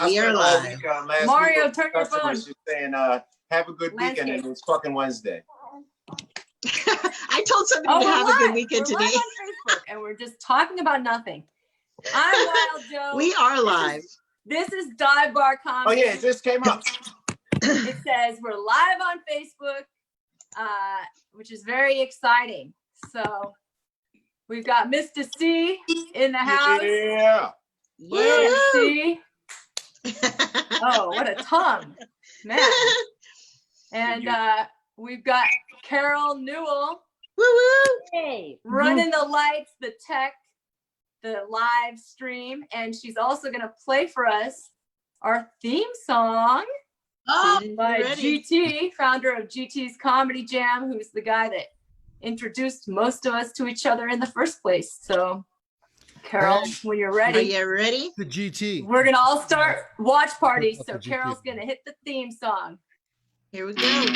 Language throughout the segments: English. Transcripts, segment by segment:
We are live. Mario, turn your phone. Saying, have a good weekend, and it's fucking Wednesday. I told somebody to have a good weekend today. Live on Facebook, and we're just talking about nothing. I'm Wild Joe. We are live. This is Dive Bar Comedy. Oh yeah, it just came up. It says we're live on Facebook, which is very exciting. So we've got Mista See in the house. Yeah. Yeah. See. Oh, what a tongue, man! And we've got Carol Newell. Hey. Running the lights, the tech, the live stream, and she's also going to play for us our theme song by GT, founder of GT's Comedy Jam, who's the guy that introduced most of us to each other in the first place. So, Carol, when you're ready. Are you ready? The GT. We're going to all start watch parties, so Carol's going to hit the theme song. Here we go.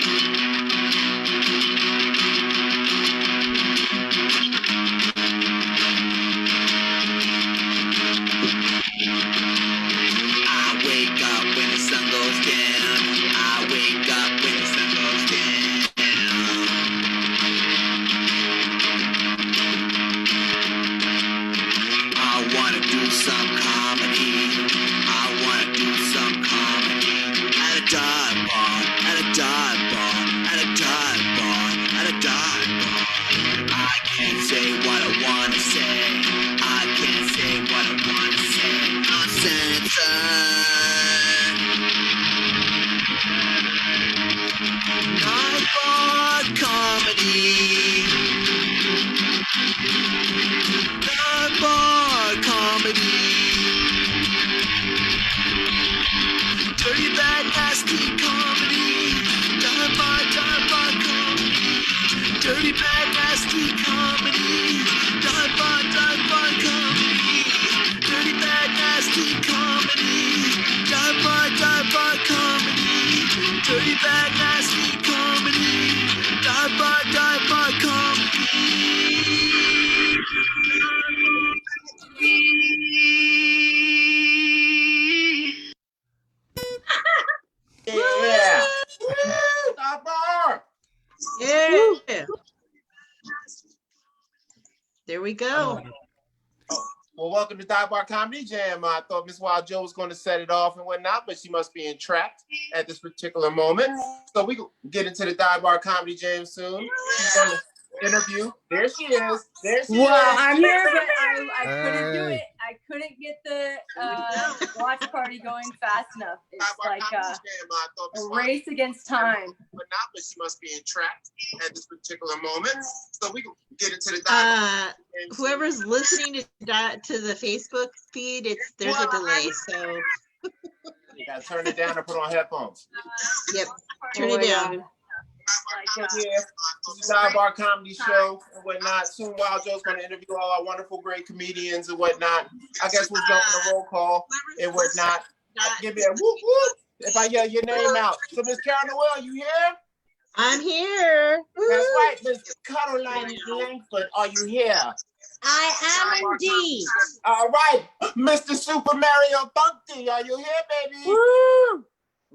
There we go. Well, welcome to Dive Bar Comedy Jam. I thought Miss Wild Joe was going to set it off and whatnot, but she must be entrapped at this particular moment. So we can get into the Dive Bar Comedy Jam soon. She's going to interview. There she is. There she is. I'm here, but I couldn't do it. I couldn't get the watch party going fast enough. It's like a race against time. But she must be entrapped at this particular moment. So we can get into the whoever's listening to the Facebook feed, there's a delay, so you gotta turn it down and put on headphones. Yep, turn it down. Yeah, this is Dive Bar Comedy Show and whatnot. Soon Wild Joe's going to interview all our wonderful, great comedians and whatnot. I guess we'll jump in a roll call and whatnot. Give me a whoop whoop if I yell your name out. So Miss Carol Newell, you here? I'm here. That's right, Miss Caroline Langford, are you here? I am indeed. All right, Mr. Super Mario Tonti, are you here, baby? Woo!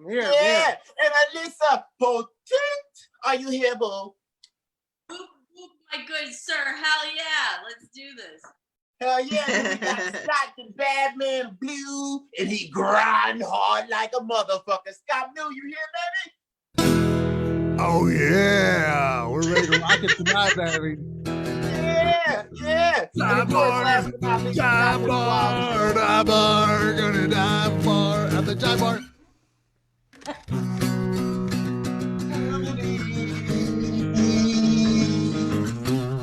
Yeah. And Alyssa Poteet, are you here, boo? My good sir, hell yeah, let's do this. Hell yeah, we got Scott the Bad Man Blue, and he grind hard like a motherfucker. Scott Blue, you here, baby? Oh yeah, we're ready to rock it tonight, baby. Yeah. Dive bar, gonna dive bar at the dive bar.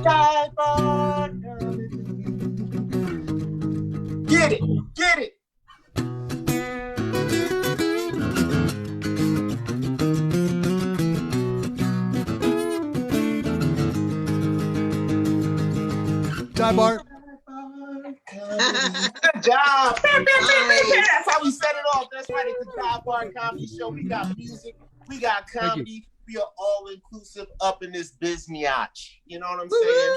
Dive bar. Get it. Dive bar. Good job. That's how we set it off. That's right. It's the Dive Bar Comedy Show. We got music. We got comedy. We are all inclusive up in this biznatch. You know what I'm saying?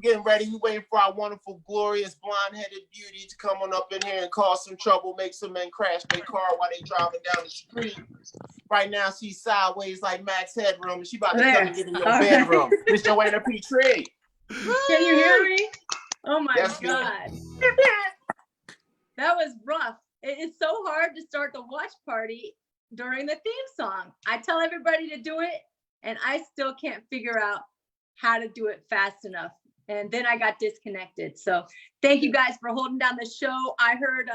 getting ready. We waiting for our wonderful, glorious, blonde-headed beauty to come on up in here and cause some trouble, make some men crash their car while they driving down the street. Right now, she's sideways like Max Headroom, and she about to come and get in your bedroom. Miss Joanna P. Tree. Can you hear me? Oh my Yes, God. That was rough. It's so hard to start the watch party during the theme song. I tell everybody to do it, and I still can't figure out how to do it fast enough. And then I got disconnected. So thank you guys for holding down the show. I heard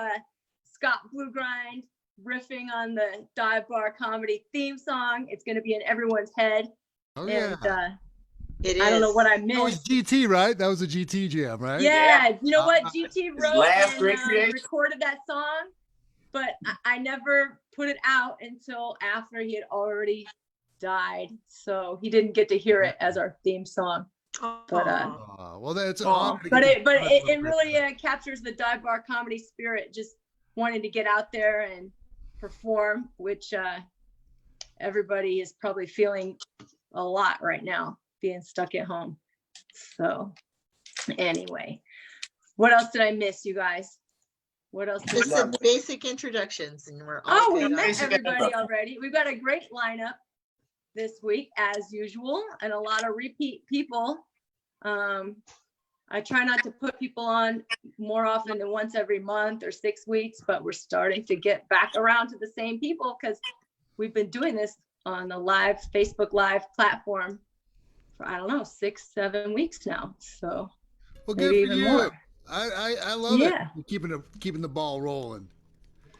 Scott Blugrind riffing on the Dive Bar Comedy theme song. It's going to be in everyone's head. Oh, yeah. And, It is. I don't know what I That was missed. GT, right? That was a GT jam, right? Yeah, you know what? GT wrote last and great creation. recorded that song, but I never put it out until after he had already died. So he didn't get to hear it as our theme song. But well, that's an honor. but it really captures the Dive Bar Comedy spirit. Just wanting to get out there and perform, which everybody is probably feeling a lot right now, being stuck at home. So anyway, what else did I miss, you guys? What else? Just some basic introductions, and we're all We good on met that. everybody already. We've got a great lineup this week, as usual, and a lot of repeat people. I try not to put people on more often than once every month or 6 weeks, but we're starting to get back around to the same people because we've been doing this on the live Facebook Live platform for, I don't know, 6-7 weeks now. So Well, maybe good for even you. more. I love it. Keeping the ball rolling.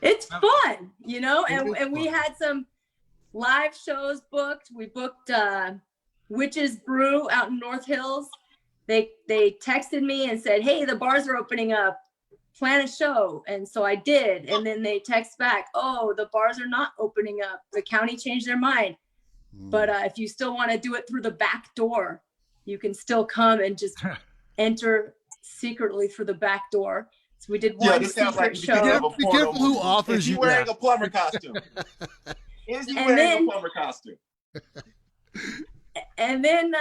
It's fun, you know, It is and we fun. had some live shows booked. We booked Witch's Brew out in North Hills. They texted me and said, hey, the bars are opening up, plan a show. And so I did. And then they text back, oh, the bars are not opening up. The county changed their mind. But if you still want to do it through the back door, you can still come and just enter secretly through the back door. So we did one secret show. Be careful who offers Is he you wearing that. a plumber costume? Is he And wearing then- a plumber costume? And then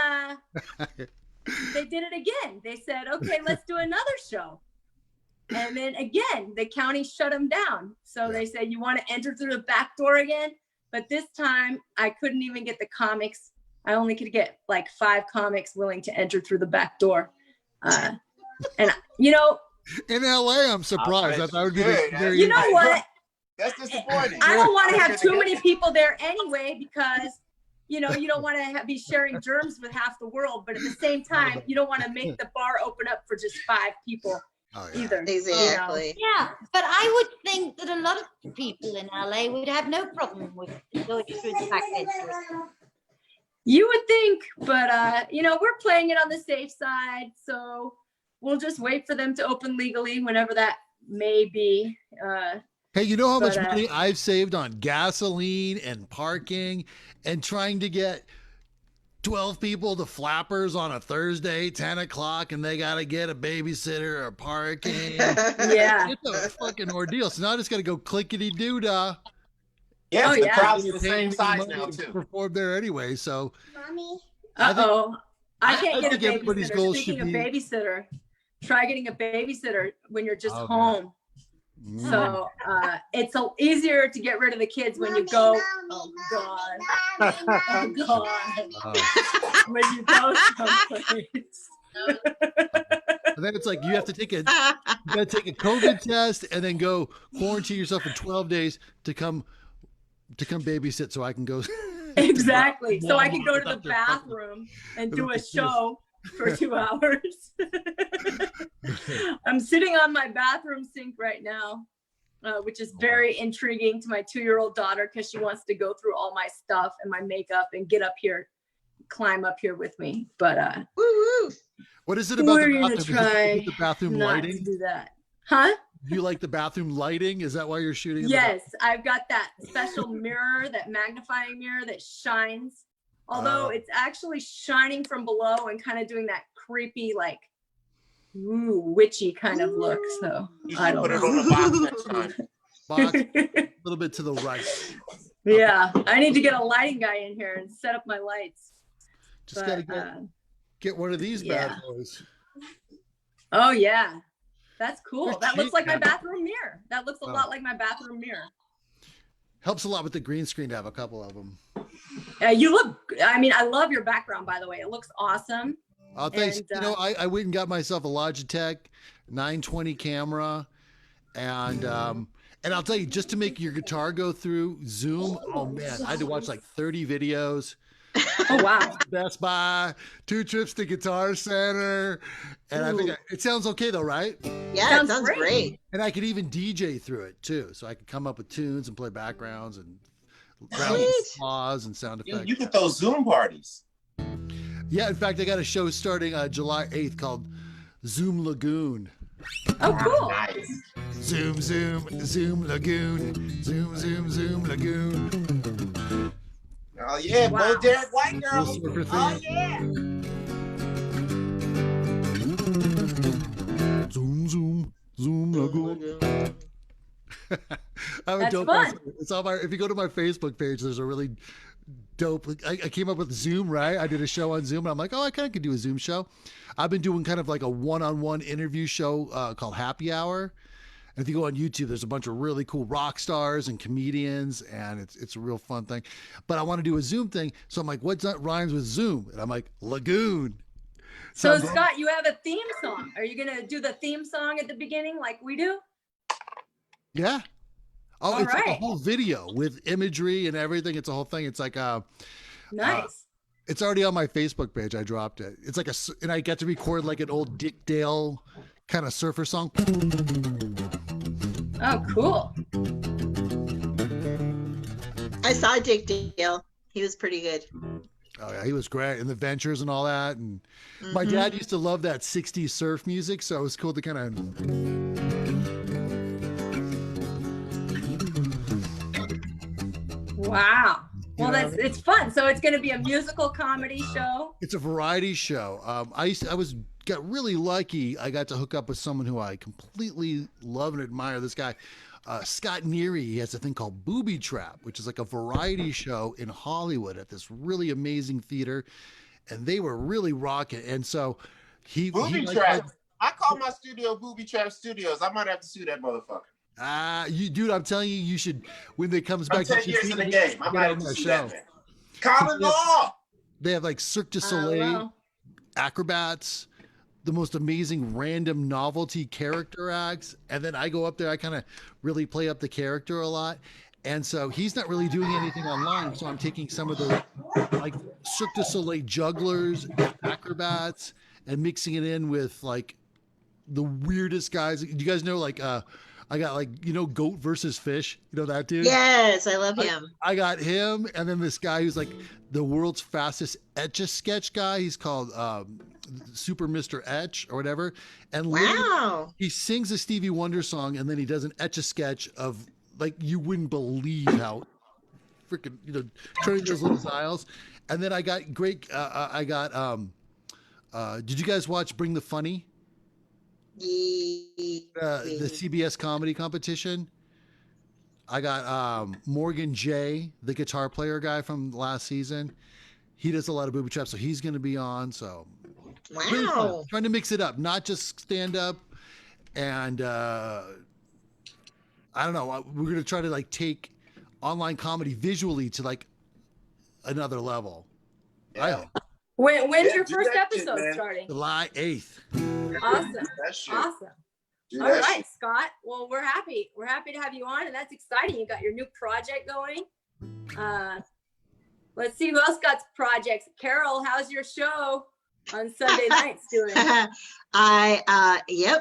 they did it again. They said, okay, let's do another show. And then again, the county shut them down. So they said, you want to enter through the back door again? But this time I couldn't even get the comics. I only could get like 5 comics willing to enter through the back door. And you know, In LA, I'm surprised. I thought it would be very you know what? That's disappointing. I don't want to have too many people there anyway, because you know, you don't want to be sharing germs with half the world, but at the same time, you don't want to make the bar open up for just 5 people either. Exactly. Yeah, but I would think that a lot of people in LA would have no problem with going through the back entrance. You would think, but you know, we're playing it on the safe side, so we'll just wait for them to open legally whenever that may be. Hey, you know how much money I've saved on gasoline and parking and trying to get 12 people to Flappers on a Thursday, 10 o'clock, and they got to get a babysitter or parking. Yeah. It's a fucking ordeal. So now I just got to go clickety-doo-dah. Yes, the crowd's the Pay same me size money now, to too. perform there anyway, so. Mommy. Uh-oh. I can't get a think everybody's babysitter. goals Speaking of should be- babysitter, try getting a babysitter when you're just Okay. home. So it's easier to get rid of the kids when you go. Oh God! Oh God! When you go someplace. And then it's like you have to take a COVID test and then go quarantine yourself for 12 days to come babysit so I can go. Exactly. So I can go to the bathroom and do a show for 2 hours. I'm sitting on my bathroom sink right now, which is very intriguing to my 2-year-old daughter because she wants to go through all my stuff and my makeup and get up here, climb up here with me. But What is it about we're the gonna bathroom? try The bathroom not lighting? to do that. Huh? Do you like the bathroom lighting? Is that why you're shooting? in the Yes, I've got that special mirror, that magnifying mirror that shines. Although it's actually shining from below and kind of doing that creepy, like, ooh, witchy kind of look. So You I should don't put it know. on the box next time. box a little bit to the right? Yeah, I need to get a lighting guy in here and set up my lights. Just But, gotta get one of these bad boys. Oh yeah, that's cool. They're That looks cheap, like my man. bathroom mirror. That looks a Oh. lot like my bathroom mirror. Helps a lot with the green screen to have a couple of them. You look, I mean, I love your background, by the way. It looks awesome. Oh, thanks. And, You know, I went and got myself a Logitech 920 camera, and I'll tell you, just to make your guitar go through Zoom, oh man, I had to watch like 30 videos. Oh wow. Best Buy, 2 trips to Guitar Center, and I think it sounds okay though, right? Yeah, it sounds great. And I could even DJ through it too, so I could come up with tunes and play backgrounds and applause and sound effects. You can throw Zoom parties. Yeah, in fact, I got a show starting July 8th called Zoom Lagoon. Oh, cool. Nice. Zoom, zoom, zoom lagoon. Zoom, zoom, zoom lagoon. Oh yeah, Wow. Bo Derek White girl. Surfer thing. Oh yeah. Zoom, zoom, zoom lagoon. I have a That's dope. fun. It's on my. If you go to my Facebook page, there's a really dope. I came up with Zoom, right? I did a show on Zoom, and I'm like, oh, I kind of could do a Zoom show. I've been doing kind of like a one-on-one interview show called Happy Hour. And if you go on YouTube, there's a bunch of really cool rock stars and comedians, and it's a real fun thing. But I want to do a Zoom thing, so I'm like, what rhymes with Zoom? And I'm like, Lagoon. So Scott, you have a theme song. Are you gonna do the theme song at the beginning like we do? Yeah. Oh, All it's like a right. whole video with imagery and everything. It's a whole thing. It's like Nice. it's already on my Facebook page. I dropped it. It's like and I get to record like an old Dick Dale kind of surfer song. Oh, cool. I saw Dick Dale. He was pretty good. Oh yeah, he was great, and the Ventures and all that. And my dad used to love that '60s surf music, so it was cool to kind of. Wow. Well, You know, it's fun. So it's going to be a musical comedy show. It's a variety show. I got really lucky. I got to hook up with someone who I completely love and admire. This guy, Scott Neary. He has a thing called Booby Trap, which is like a variety show in Hollywood at this really amazing theater, and they were really rocking. And so Booby Trap. I call my studio Booby Trap Studios. I might have to sue that motherfucker. Dude, I'm telling you, you should when it comes back. I'm 10 years in the game. I might have to sue that man. Common law. They have like Cirque du Soleil Wow. acrobats, the most amazing random novelty character acts, and then I go up there. I kind of really play up the character a lot, and so he's not really doing anything online. So I'm taking some of the like Cirque du Soleil jugglers, and acrobats, and mixing it in with like the weirdest guys. Do you guys know like I got like, Goat versus Fish. You know that dude? Yes, I love him. I got him, and then this guy who's like the world's fastest Etch-a-Sketch guy. He's called Super Mr. Etch or whatever. And Wow. he sings a Stevie Wonder song, and then he does an Etch-a-Sketch of like you wouldn't believe how freaking turning those little dials. And then I got great. Did you guys watch Bring the Funny? The CBS comedy competition. I got Morgan J, the guitar player guy from last season. He does a lot of booby traps, so he's going to be on. So, really fun. Wow. Trying to mix it up, not just stand up. And I don't know. We're going to try to like take online comedy visually to like another level. I hope. When's your do first that shit, episode man. starting? July 8th. Awesome. That shit. Awesome. Do All that right, shit. Scott. Well, we're happy. We're happy to have you on, and that's exciting. You got your new project going. Let's see who else got projects. Carol, how's your show on Sunday nights doing?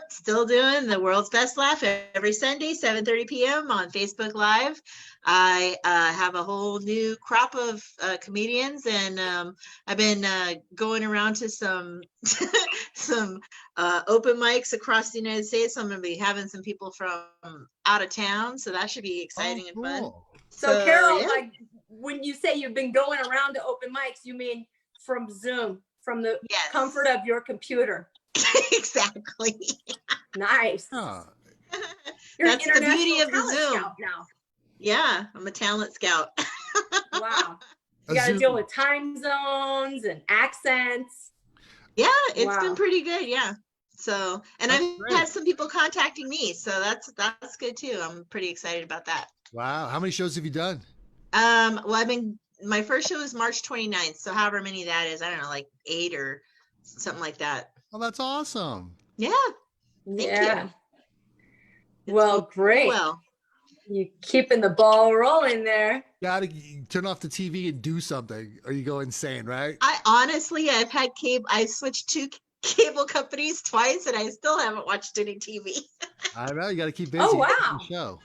Still doing the world's best laugh every Sunday, 7:30 p.m. on Facebook Live. I have a whole new crop of comedians, and I've been going around to some some open mics across the United States. I'm going to be having some people from out of town, so that should be exciting and fun. So Carol, yeah. like when you say you've been going around to open mics, you mean from Zoom, from the Yes. comfort of your computer. Exactly. Nice. Oh, You're That's an the beauty international of the talent Zoom. scout now. Yeah, I'm a talent scout. Wow. A You got to Zoom- deal with time zones and accents. Yeah, it's Wow. been pretty good. Yeah. So, and That's I've great. had some people contacting me, so that's good too. I'm pretty excited about that. Wow. How many shows have you done? Well, my first show is March 29th, so however many that is, I don't know, like 8 or something like that. Oh, that's awesome. Yeah. Thank Yeah. you. Well, great. Well, You keeping the ball rolling there. Gotta turn off the TV and do something, or you go insane, right? I've had cable. I've switched two cable companies twice, and I still haven't watched any TV. I know you got to keep busy. Oh, Watch wow. the show.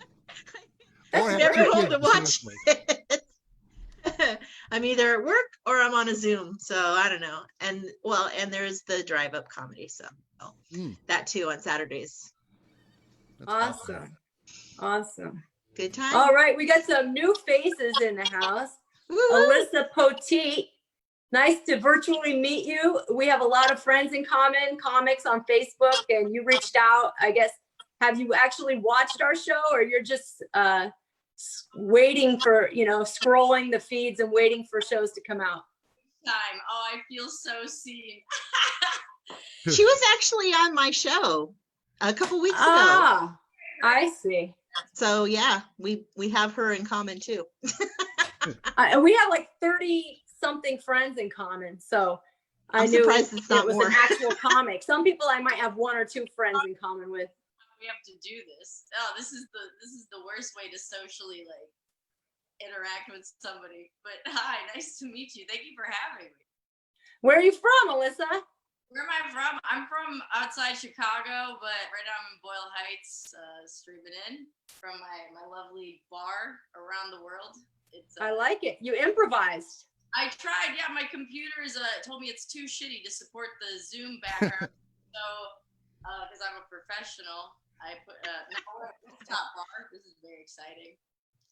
That's Or have Never two home kids to watch simultaneously. it. I'm either at work or I'm on a Zoom, so I don't know. And there's the drive up comedy, so that too on Saturdays. That's Awesome. Good time. All right, we got some new faces in the house. Woo-hoo. Alyssa Poteet, nice to virtually meet you. We have a lot of friends in common, comics on Facebook, and you reached out. I guess, have you actually watched our show, or you're just waiting for, scrolling the feeds and waiting for shows to come out? Time. Oh, I feel so seen. She was actually on my show a couple weeks ago. Ah, I see. So yeah, we have her in common too. We have like 30 something friends in common, so I I'm knew surprised it's not it was more. an actual comic. Some people I might have 1 or 2 friends in common with. We have to do this. Oh, this is the worst way to socially interact with somebody. But hi, nice to meet you. Thank you for having me. Where are you from, Alyssa? Where am I from? I'm from outside Chicago, but right now I'm in Boyle Heights, streaming in from my lovely bar around the world. I like it. You improvised. I tried. Yeah, my computer's told me it's too shitty to support the Zoom background. So, because I'm a professional, I put top bar. This is very exciting.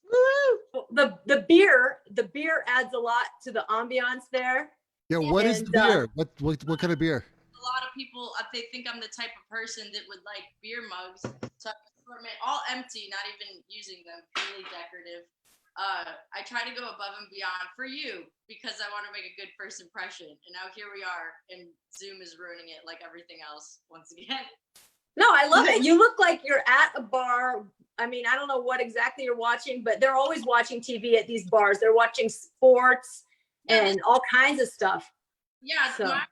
Woo! The beer adds a lot to the ambiance there. Yeah, what is the beer? What kind of beer? A lot of people, they think I'm the type of person that would like beer mugs. So all empty, not even using them, purely decorative. I try to go above and beyond for you because I want to make a good first impression. And now here we are, and Zoom is ruining it like everything else once again. No, I love it. You look like you're at a bar. I mean, I don't know what exactly you're watching, but they're always watching TV at these bars. They're watching sports and all kinds of stuff. Yeah, so. My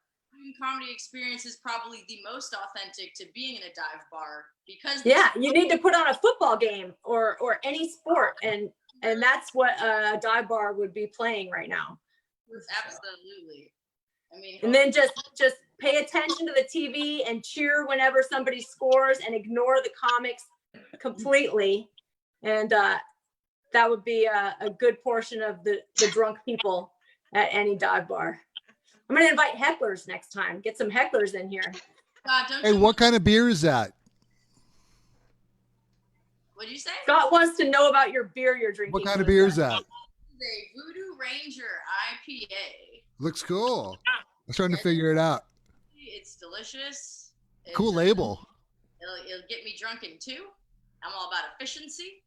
comedy experience is probably the most authentic to being in a dive bar because you need to put on a football game or any sport, and that's what a dive bar would be playing right now. Absolutely. I mean, and then just pay attention to the TV and cheer whenever somebody scores and ignore the comics completely, and that would be a good portion of the drunk people at any dive bar. I'm going to invite hecklers next time. Get some hecklers in here. Hey, what kind of beer is that? What'd you say? Scott wants to know about your beer you're drinking. What kind of beer is that? It's a Voodoo Ranger IPA. Looks cool. I'm starting to figure it out. It's delicious. Cool label. It'll get me drunk in 2. I'm all about efficiency.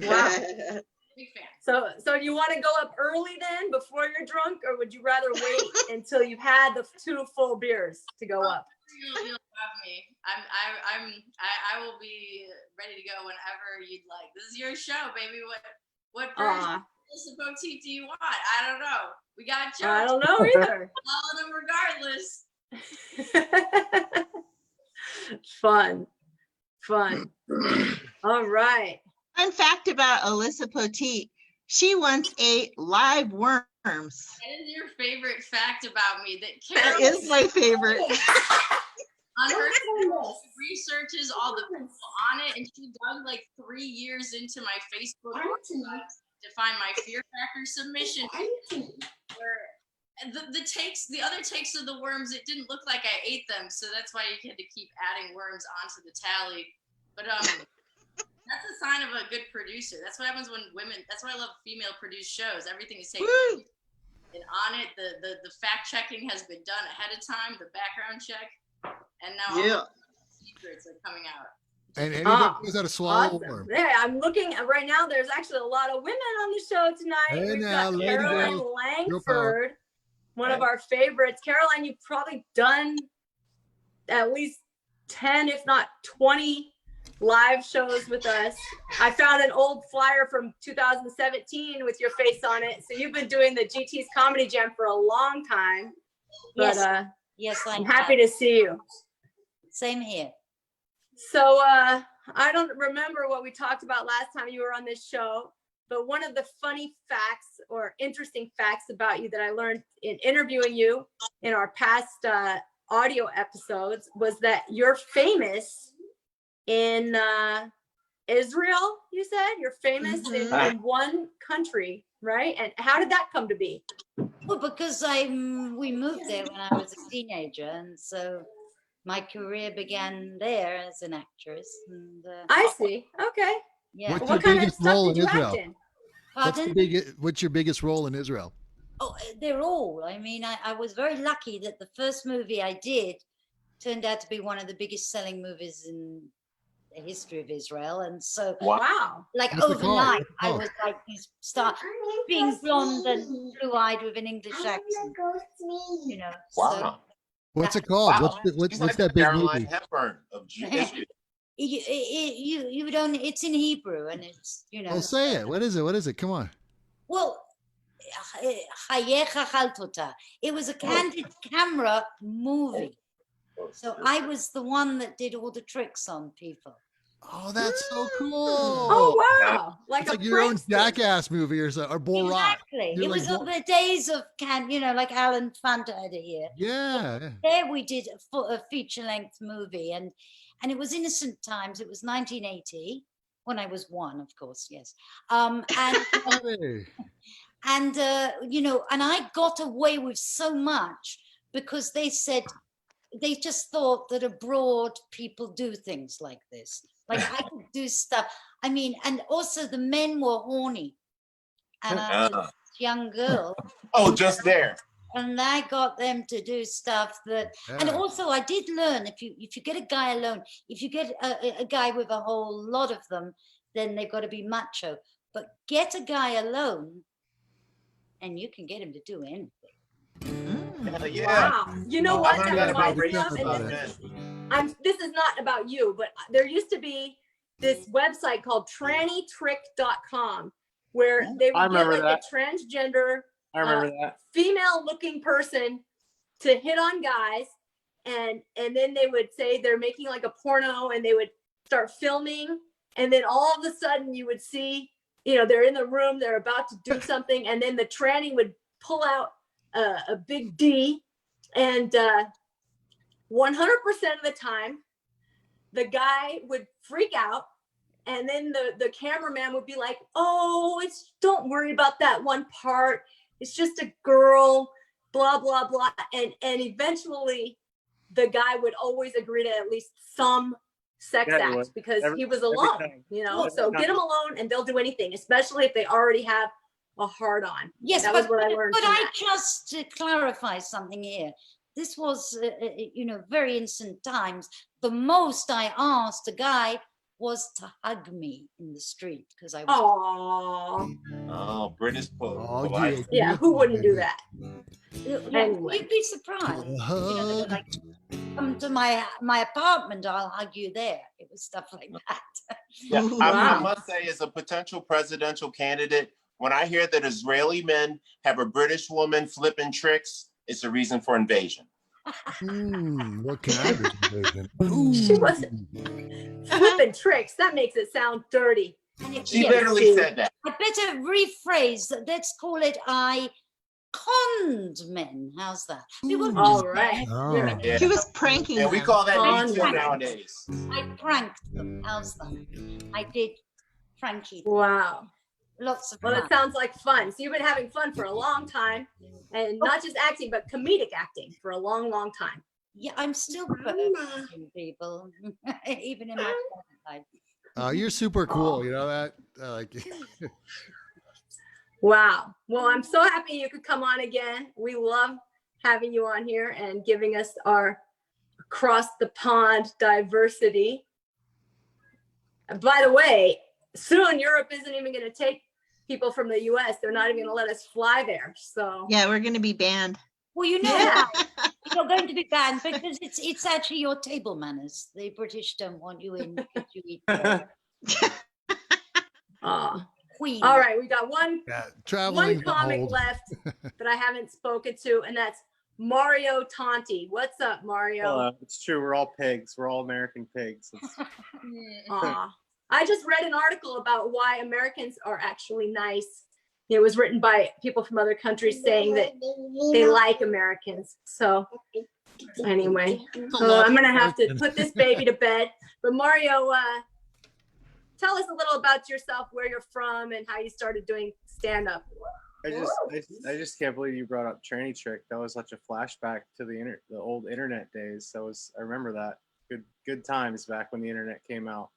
Wow. Big fan. So do you want to go up early then before you're drunk, or would you rather wait until you've had the 2 full beers to go up? You'll have me. I will be ready to go whenever you'd like. This is your show, baby. What version of Alyssa Poteet do you want? I don't know. We got jokes. I don't know either. Follow them regardless. Fun. All right. Fun fact about Alyssa Poteet: she once ate live worms. That is your favorite fact about me. That is my favorite. On her channel, she researches all the people on it, and she dug like 3 years into my Facebook to find my Fear Factor submission. Where the other takes of the worms, it didn't look like I ate them, so that's why you had to keep adding worms onto the tally. But that's a sign of a good producer. That's what happens when women. That's why I love female produced shows. Everything is taken. And on it, the fact checking has been done ahead of time, the background check, and now all the secrets are coming out. And anybody knows how to swallow a worm. Yeah, I'm looking right now. There's actually a lot of women on the show tonight. Hey, We've now, got lady Caroline girl. Langford, one of our favorites. Caroline, you've probably done at least 10, if not 20 live shows with us. I found an old flyer from 2017 with your face on it. So you've been doing the GT's Comedy Jam for a long time. But, Yes. Yes, I'm happy to see you. Same here. So I don't remember what we talked about last time you were on this show, but one of the funny facts or interesting facts about you that I learned in interviewing you in our past audio episodes was that you're famous in Israel. You said you're famous in one country, right? And how did that come to be? Well, because we moved there when I was a teenager, and so my career began there as an actress. And, I see. Okay. Yeah. What's What your kind of biggest stuff role did in you Israel? act in? Pardon? What's your biggest role in Israel? Oh, they're all. I mean, I was very lucky that the first movie I did turned out to be one of the biggest selling movies in the history of Israel. And so, Wow. like What's it called? overnight, What's it I called? was like this star, being blonde and blue-eyed with an English accent. You know. Wow. What's it called? Wow. What's She's like that the big Caroline movie? Hepburn of Israel. You don't. It's in Hebrew, and it's Oh, say it. What is it? What is it? Come on. Well, Chayecha Chaltota. It was a candid camera movie. So I was the one that did all the tricks on people. Oh, that's so cool. Oh, wow. It's like your own Jackass movie or so, or Borat. Exactly. You're It like was of the days of like Alan Fantahede here. Yeah. There we did a feature-length movie, and it was innocent times. It was 1980 when I was one, of course. Yes. And and I got away with so much because they said they just thought that abroad people do things like this. Like I could do stuff. I mean, and also the men were horny, and I was a young girl. Oh, just there. And I got them to do stuff that, and also I did learn if you get a guy alone, if you get a guy with a whole lot of them, then they've got to be macho. But get a guy alone, and you can get him to do anything. Yeah. Wow. You know what? I learned That that about reminds me of, racism. this is not about you, but there used to be this website called trannytrick.com where they would get like a transgender female looking person to hit on guys, and then they would say they're making like a porno, and they would start filming, and then all of a sudden you would see, they're in the room, they're about to do something, and then the tranny would pull out a big D, and 100% of the time the guy would freak out, and then the cameraman would be like, oh, don't worry about that one part, it's just a girl, blah blah blah, and eventually the guy would always agree to at least some sex act because he was alone, so get him alone and they'll do anything, especially if they already have a hard on. Yes, that was what I learned. But I just to clarify something here. This was, very instant times. The most I asked a guy was to hug me in the street because I was. Oh, British pull. Oh, yeah, who wouldn't do that? Anyway. You'd be surprised. Like, come to my apartment, I'll hug you there. It was stuff like that. Yeah, I must say, as a potential presidential candidate, when I hear that Israeli men have a British woman flipping tricks, it's a reason for invasion. What kind of invasion? She wasn't flipping tricks. That makes it sound dirty. She literally said that. I better rephrase that. Let's call it I conned men. How's that? All right. Yeah. She was pranking them. We call that Me Too nowadays. I pranked them. How's that? I did pranky. Wow. Lots of fun. Well, it sounds like fun. So you've been having fun for a long time, and not just acting, but comedic acting for a long, long time. Yeah, I'm still pranking people, even in my life. You're super cool. You know that? Like. Wow. Well, I'm so happy you could come on again. We love having you on here and giving us our across the pond diversity. And by the way, soon Europe isn't even going to take people from the US. They're not even going to let us fly there. So yeah, we're going to be banned. Well, you know Yeah. why you're going to be banned, because it's actually your table manners. The British don't want you in because you eat queen. All right, we got one Traveling comic old. left that I haven't spoken to, and that's Mario Tonti. What's up, Mario? It's true. We're all pigs. We're all American pigs. I just read an article about why Americans are actually nice. It was written by people from other countries saying that they like Americans. So anyway, I'm gonna have to put this baby to bed. But Mario, tell us a little about yourself, where you're from, and how you started doing stand-up. I just can't believe you brought up Tranny Trick. That was such a flashback to the old internet days. I remember that. Good times back when the internet came out.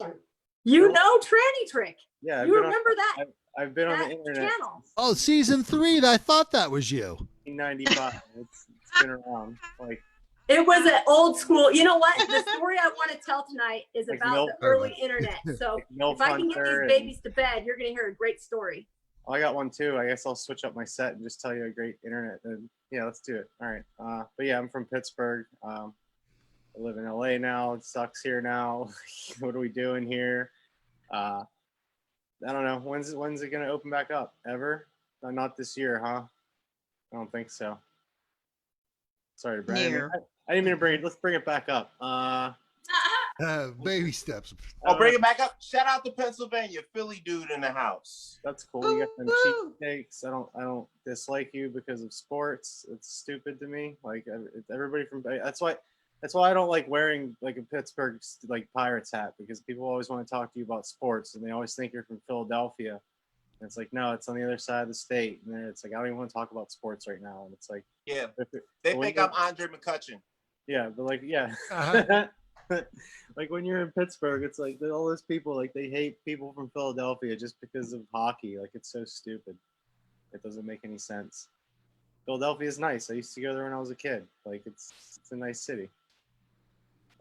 You know Tranny Trick. Yeah, you remember that? I've been on the internet. Channel. Oh, season 3. I thought that was you. 1995. It's been around. Like, it was an old school. You know what? The story I want to tell tonight is like about the early internet. So if I can get these babies to bed, you're going to hear a great story. I got one too. I guess I'll switch up my set and just tell you a great internet. And yeah, let's do it. All right. But yeah, I'm from Pittsburgh. I live in LA now. It sucks here now. What are we doing here? I don't know. When's it gonna open back up? Ever? Not this year, huh? I don't think so. Sorry, Brandon. I didn't mean to bring it. Let's bring it back up. Baby steps. I'll bring it back up. Shout out to Pennsylvania, Philly dude in the house. That's cool. You got some cheesesteaks. I don't dislike you because of sports. It's stupid to me. Like everybody from that's why I don't like wearing like a Pittsburgh like Pirates hat, because people always want to talk to you about sports and they always think you're from Philadelphia. And it's like, no, it's on the other side of the state. And then it's like, I don't even want to talk about sports right now. And it's like, yeah, they think I'm Andre McCutcheon. Yeah, but like, yeah. Like when you're in Pittsburgh, it's like all those people, like they hate people from Philadelphia just because of hockey. Like it's so stupid. It doesn't make any sense. Philadelphia is nice. I used to go there when I was a kid. Like it's a nice city.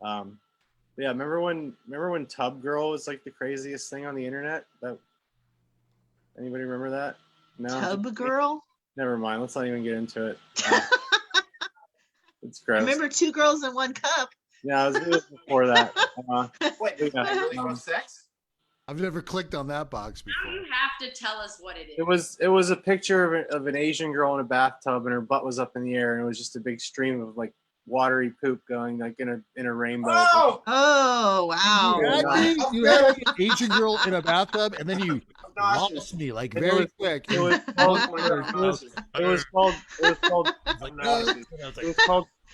Yeah, remember when Tub Girl was like the craziest thing on the internet? That anybody remember that? No. Tub Girl? Never mind. Let's not even get into it. It's gross. I remember 2 girls in 1 cup. Yeah, it was before that. Wait, yeah. really for sex? I've never clicked on that box before. Now you have to tell us what it is. It was a picture of an Asian girl in a bathtub and her butt was up in the air and it was just a big stream of like watery poop going like in a rainbow. Oh wow! You had an Asian girl in a bathtub, and then you lost me like very quick. It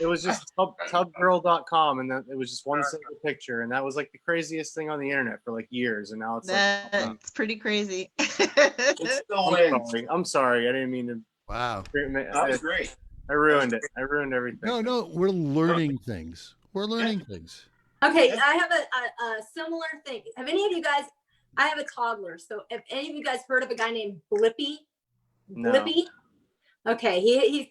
was just tubgirl.com, and then it was just one single picture, and that was like the craziest thing on the internet for like years, and now it's that's pretty crazy. I'm sorry, I didn't mean to. Wow, that was great. I ruined it. I ruined everything. No, we're learning things. We're learning things. Okay, I have a similar thing. Have any of you guys? I have a toddler, so have any of you guys heard of a guy named Blippi? No. Blippi? Okay, he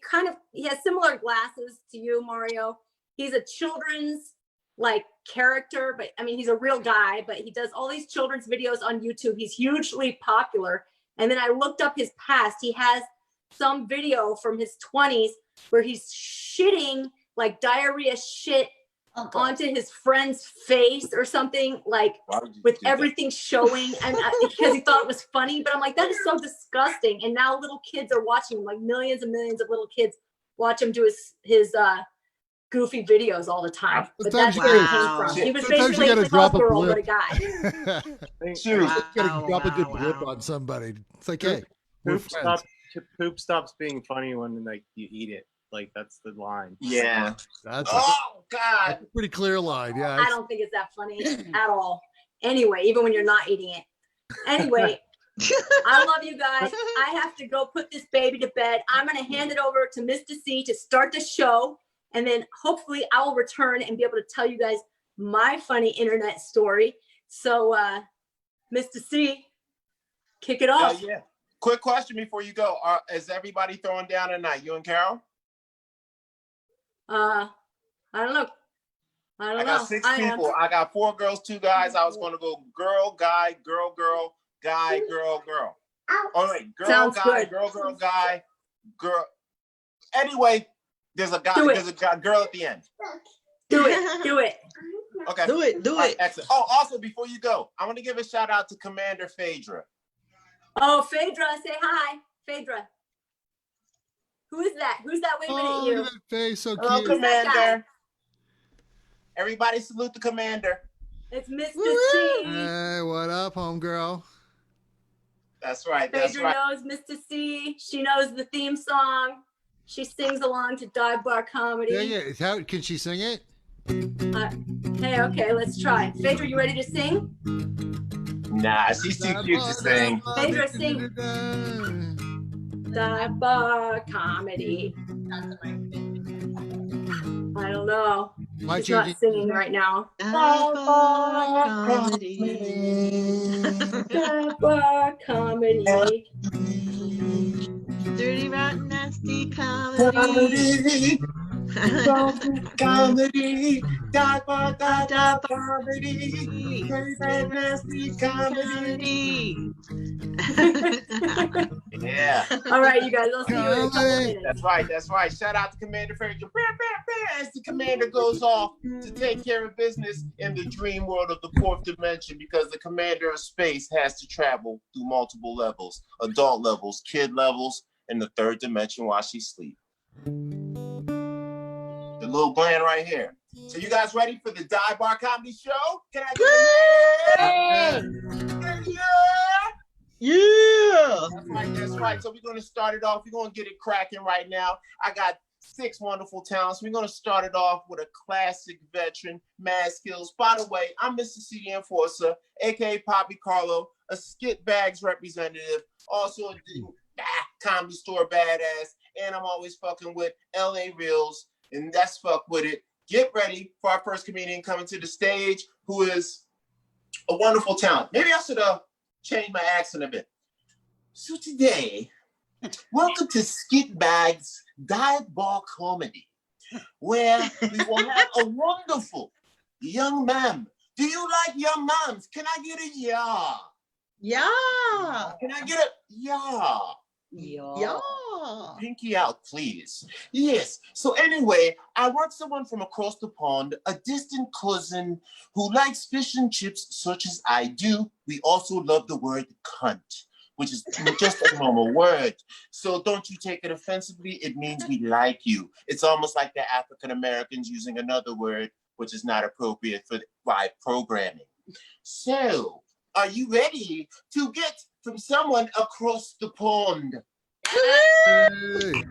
has similar glasses to you, Mario. He's a children's like character, but I mean he's a real guy, but he does all these children's videos on YouTube. He's hugely popular. And then I looked up his past. He has some video from his 20s where he's shitting like diarrhea shit onto his friend's face or something, like with everything showing, and because he thought it was funny. But I'm like, that is so disgusting. And now little kids are watching him, like millions and millions of little kids watch him do his goofy videos all the time. But that's where he came from. He was basically a tough girl, but a guy. You gotta drop a good blip on somebody. It's like, hey, poop stops being funny when like you eat it. Like that's the line. Yeah. That's God. That's a pretty clear line. Yeah. I don't think it's that funny at all. Anyway, even when you're not eating it. Anyway, I love you guys. I have to go put this baby to bed. I'm going to hand it over to Mista See to start the show. And then hopefully I will return and be able to tell you guys my funny internet story. So, Mista See, kick it off. Yeah. Quick question before you go. Is everybody throwing down tonight? You and Carol? I don't know. I got 6 people. I got 4 girls, 2 guys. I was going to go girl, guy, girl, girl, guy, girl, girl. Oh wait, girl, Sounds guy, good. girl, girl, guy, girl. Anyway, There's a guy. Do it. There's a girl at the end. Do it. Do it. Okay. Do it. Do All right, it. excellent. Oh, also before you go, I want to give a shout out to Commander Phaedra. Oh, Phaedra, say hi. Phaedra. Who is that? Who's that waving Oh, at look you? at that face, so Hello, cute. Who's that guy? Commander. Everybody salute the Commander. It's Mista Woo! See. Hey, what up, homegirl? That's right. That's Phaedra right. knows Mista See. She knows the theme song. She sings along to Dive Bar Comedy. Yeah. How can she sing it? Hey, okay, let's try. Phaedra, you ready to sing? Nah, she's too cute to sing. Phaedra, sing. Dive Bar Comedy. I don't know. My She's not singing right now. Dive Bar Comedy. Dive Bar Comedy. Dirty, rotten, nasty comedy. Comedy. Dive bar Dive comedy. Very nasty comedy. Yeah. All right, you guys. I'll see you in a couple minutes. That's right. That's right. Shout out to Commander Phaedra. As the commander goes off to take care of business in the dream world of the fourth dimension, because the commander of space has to travel through multiple levels, adult levels, kid levels, and the third dimension while she sleeps. The little gland right here. So you guys ready for the Dive Bar Comedy Show? Can I get a yeah? Yeah. That's right, that's right. So we're going to start it off. We're going to get it cracking right now. I got 6 wonderful talents. We're going to start it off with a classic veteran, mad skills. By the way, I'm Mista See the Enforcer, a.k.a. Poppy Carlo, a Skit Bags representative, also a comedy store badass, and I'm always fucking with L.A. Reels, and that's fuck with it. Get ready for our first comedian coming to the stage, who is a wonderful talent. Maybe I should change my accent a bit. So today, welcome to Skit Bags Dive Bar Comedy, where we will have a wonderful young man. Do you like young moms? Can I get a yeah? Yeah. Can I get a yeah? Yeah. Pinky out, please. Yes. So anyway, I want someone from across the pond, a distant cousin who likes fish and chips such as I do. We also love the word cunt, which is just a normal word. So don't you take it offensively. It means we like you. It's almost like the African Americans using another word, which is not appropriate for live programming. So are you ready to get from someone across the pond? Hey.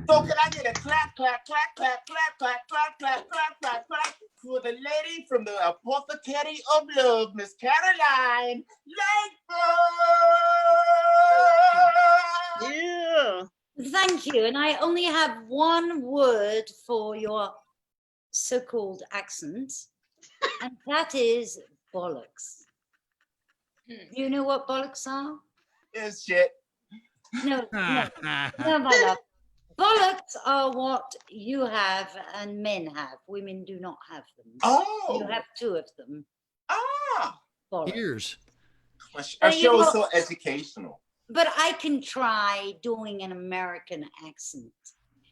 So can I get a clap, clap, clap, clap, clap, clap, clap, clap, clap, clap, clap for the lady from the Apothecary of Love, Miss Caroline Langford? Yeah. Thank you. And I only have one word for your so-called accent, and that is bollocks. Do you know what bollocks are? Is shit. No, my love. Bollocks are what you have and men have. Women do not have them. Oh. You have 2 of them. Ah. Bollocks. Ears. Our show is so educational. But I can try doing an American accent,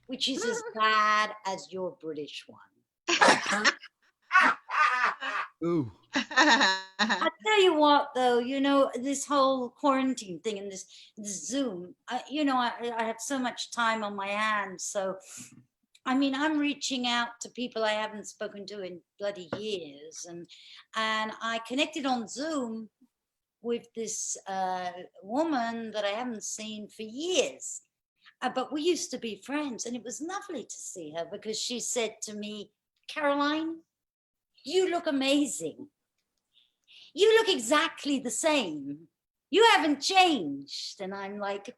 which is as bad as your British one. Ooh. I tell you what, though, you know, this whole quarantine thing and this Zoom, you know, I have so much time on my hands. So, I mean, I'm reaching out to people I haven't spoken to in bloody years. And I connected on Zoom with this woman that I haven't seen for years. But we used to be friends, and it was lovely to see her because she said to me, Caroline, you look amazing. You look exactly the same. You haven't changed. And I'm like,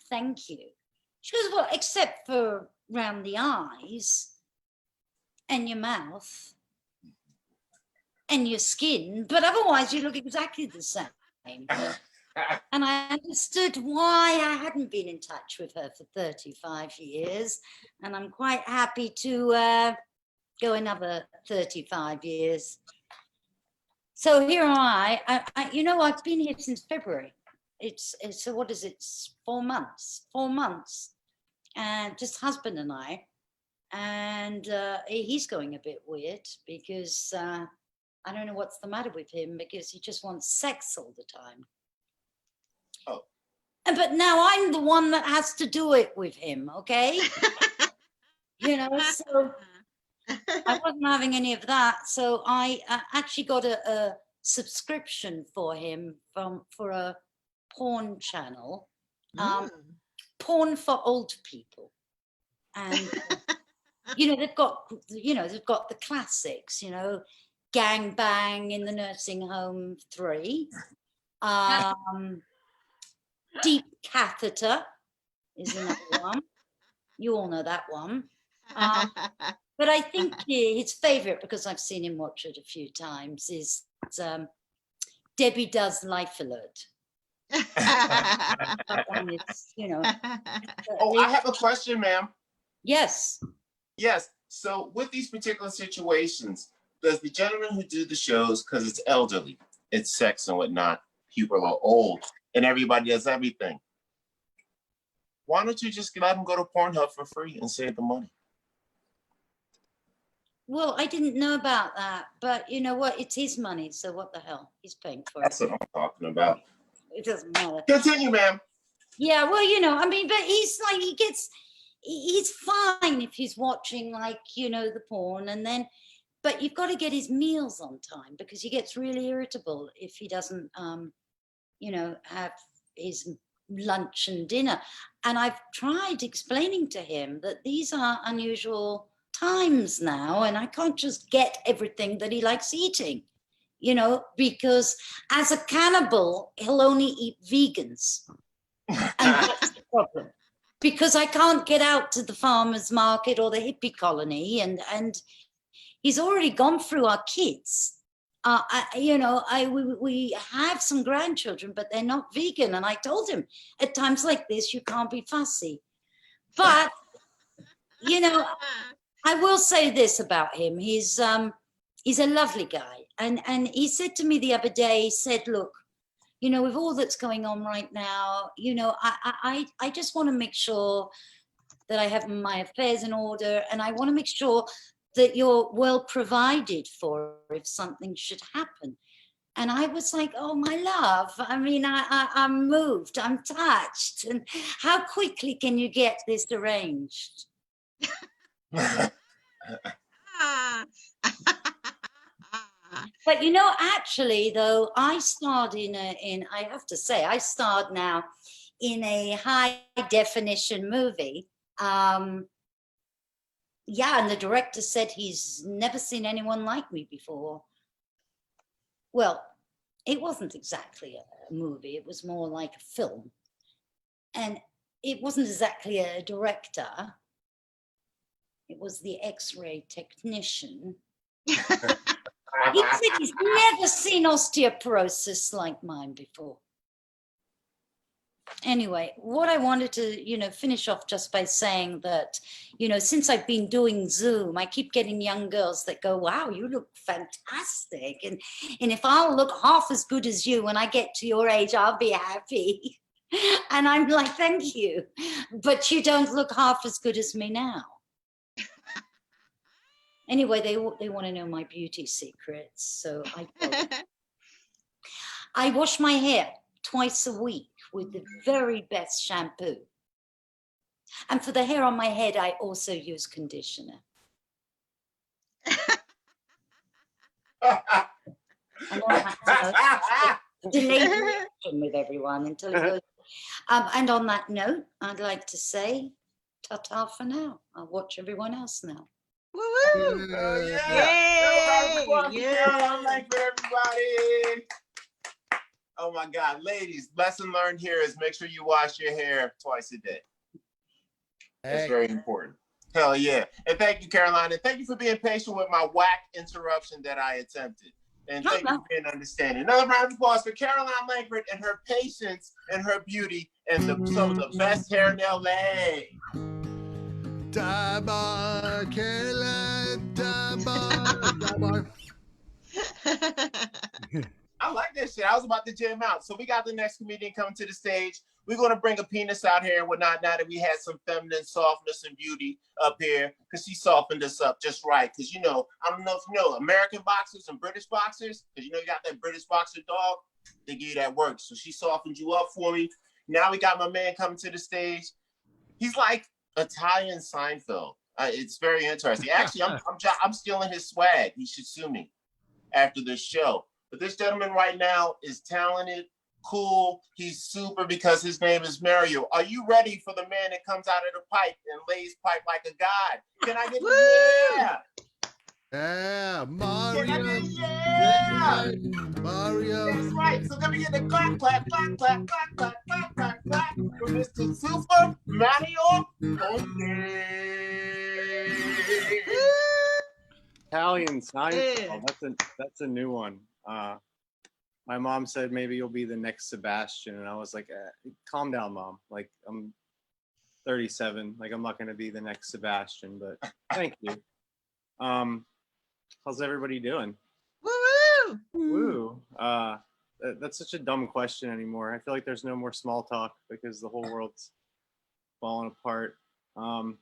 thank you. She goes, well, except for round the eyes and your mouth and your skin, but otherwise you look exactly the same. And I understood why I hadn't been in touch with her for 35 years. And I'm quite happy to go another 35 years. So here am I, you know, I've been here since February. It's so what is it? It's 4 months, and just husband and I. and he's going a bit weird because I don't know what's the matter with him, because he just wants sex all the time. Oh. But now I'm the one that has to do it with him, okay? You know, so I wasn't having any of that. So I actually got a subscription for him for a porn channel, porn for old people. And, you know, they've got the classics, you know, Gang Bang in the Nursing Home 3. Deep Catheter is another one. You all know that one. But I think his favorite, because I've seen him watch it a few times, is Debbie Does Life Alert. That one is, you know. Oh, I have a question, ma'am. Yes. Yes. So with these particular situations, does the gentleman who do the shows, because it's elderly, it's sex and whatnot, people are old, and everybody does everything, why don't you just let them go to Pornhub for free and save the money? Well, I didn't know about that, but you know what? It's his money, so what the hell? He's paying for it. That's what I'm talking about. It doesn't matter. Continue, ma'am. Yeah, well, you know, I mean, but he's like, he's fine if he's watching, like, you know, the porn, and then, but you've got to get his meals on time, because he gets really irritable if he doesn't, you know, have his lunch and dinner. And I've tried explaining to him that these are unusual times now, and I can't just get everything that he likes eating, you know, because as a cannibal, he'll only eat vegans. And that's the problem, because I can't get out to the farmer's market or the hippie colony, and he's already gone through our kids. You know, we have some grandchildren, but they're not vegan. And I told him at times like this, you can't be fussy. But, you know, I will say this about him. He's a lovely guy. And he said to me the other day, he said, look, you know, with all that's going on right now, you know, I just want to make sure that I have my affairs in order, and I want to make sure that you're well provided for if something should happen. And I was like, oh, my love, I mean, I'm moved, I'm touched. And how quickly can you get this arranged? But, you know, actually, though, I starred I have to say, I starred now in a high definition movie. Yeah, and the director said he's never seen anyone like me before. Well, it wasn't exactly a movie, it was more like a film. And it wasn't exactly a director, it was the X-ray technician. He said he's never seen osteoporosis like mine before. Anyway, what I wanted to, you know, finish off just by saying that, you know, since I've been doing Zoom, I keep getting young girls that go, wow, you look fantastic. And if I'll look half as good as you when I get to your age, I'll be happy. And I'm like, thank you. But you don't look half as good as me now. Anyway, they want to know my beauty secrets. So I wash my hair twice a week with the very best shampoo. And for the hair on my head, I also use conditioner. Delay reaction with everyone until it goes. And on that note, I'd like to say ta-ta for now. I'll watch everyone else now. Woo-woo! Oh, yeah. Yay! Yeah. Like for everybody. Oh my God, ladies, lesson learned here is make sure you wash your hair twice a day. That's very important. Hell yeah. And thank you, Caroline. And thank you for being patient with my whack interruption that I attempted. And thank you for being understanding. Another round of applause for Caroline Langford and her patience and her beauty and some of the best hair in LA. Dabar, Caroline, Dabar. I like that shit. I was about to jam out. So we got the next comedian coming to the stage. we're gonna bring a penis out here and whatnot. Now that we had some feminine softness and beauty up here, because she softened us up just right. Because I don't know if you know American boxers and British boxers. Because you got that British boxer dog. They give you that work. So she softened you up for me. Now we got my man coming to the stage. He's like Italian Seinfeld. It's very interesting. Actually, I'm stealing his swag. He should sue me after this show. But this gentleman right now is talented, cool. He's super because his name is Mario. Are you ready for the man that comes out of the pipe and lays pipe like a god? Can I get the yeah? Yeah, Mario. Yeah. Mario. That's right. So let me get the clap, clap, clap, clap, clap, clap, clap, clap, clap for Mr. Super Mario Tonti. Italian Seinfeld. That's a new one. My mom said maybe you'll be the next Sebastian, and I was like, calm down, Mom. Like, I'm 37. Like, I'm not gonna be the next Sebastian, but thank you. How's everybody doing? Woo! Woo. That's such a dumb question anymore. I feel like there's no more small talk because the whole world's falling apart. Yeah,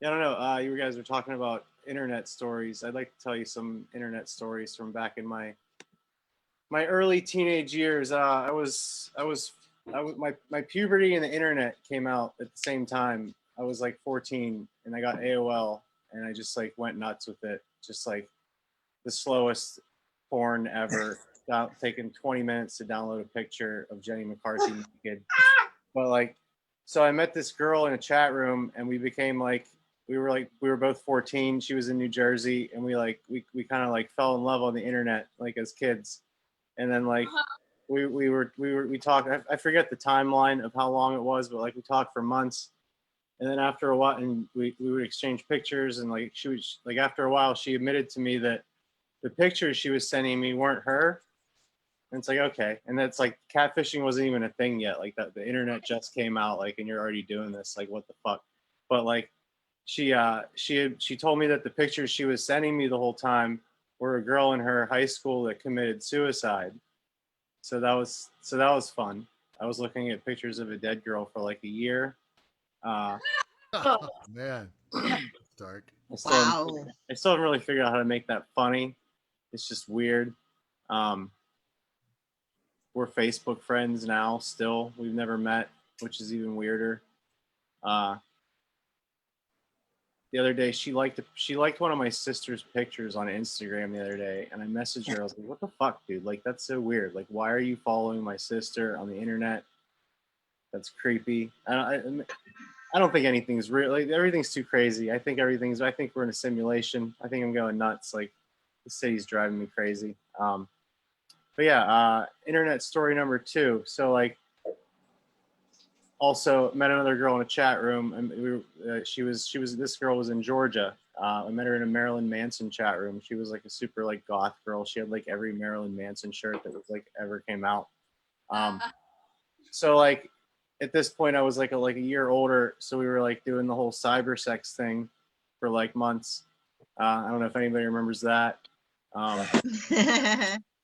I don't know. You guys were talking about internet stories. I'd like to tell you some internet stories from back in my early teenage years. My puberty and the internet came out at the same time. I was like 14 and I got AOL and I just like went nuts with it. Just like the slowest porn ever. Taking 20 minutes to download a picture of Jenny McCarthy naked. But like, so I met this girl in a chat room and we became like, we were both 14. She was in New Jersey and we kind of like fell in love on the internet, like as kids. And then like, we talked, I forget the timeline of how long it was, but like we talked for months. And then after a while, and we would exchange pictures and like, she was like, after a while, she admitted to me that the pictures she was sending me weren't her. And it's like, okay. And that's like, catfishing wasn't even a thing yet. Like that, the internet just came out, like, and you're already doing this, like, what the fuck? But like, she told me that the pictures she was sending me the whole time were a girl in her high school that committed suicide. So that was fun. I was looking at pictures of a dead girl for like a year. Oh, man, dark. I still haven't really figured out how to make that funny. It's just weird. We're Facebook friends now. Still, we've never met, which is even weirder. The other day, she liked one of my sister's pictures on Instagram the other day, and I messaged her. I was like, "What the fuck, dude? Like, that's so weird. Like, why are you following my sister on the internet? That's creepy." I don't think anything's real. Like, everything's too crazy. I think we're in a simulation. I think I'm going nuts. Like, the city's driving me crazy. But yeah, internet story number 2. So like, also met another girl in a chat room, and this girl was in Georgia. I met her in a Marilyn Manson chat room. She was like a super like goth girl. She had like every Marilyn Manson shirt that was like ever came out. So like at this point I was like a year older, so we were like doing the whole cyber sex thing for like months. I don't know if anybody remembers that.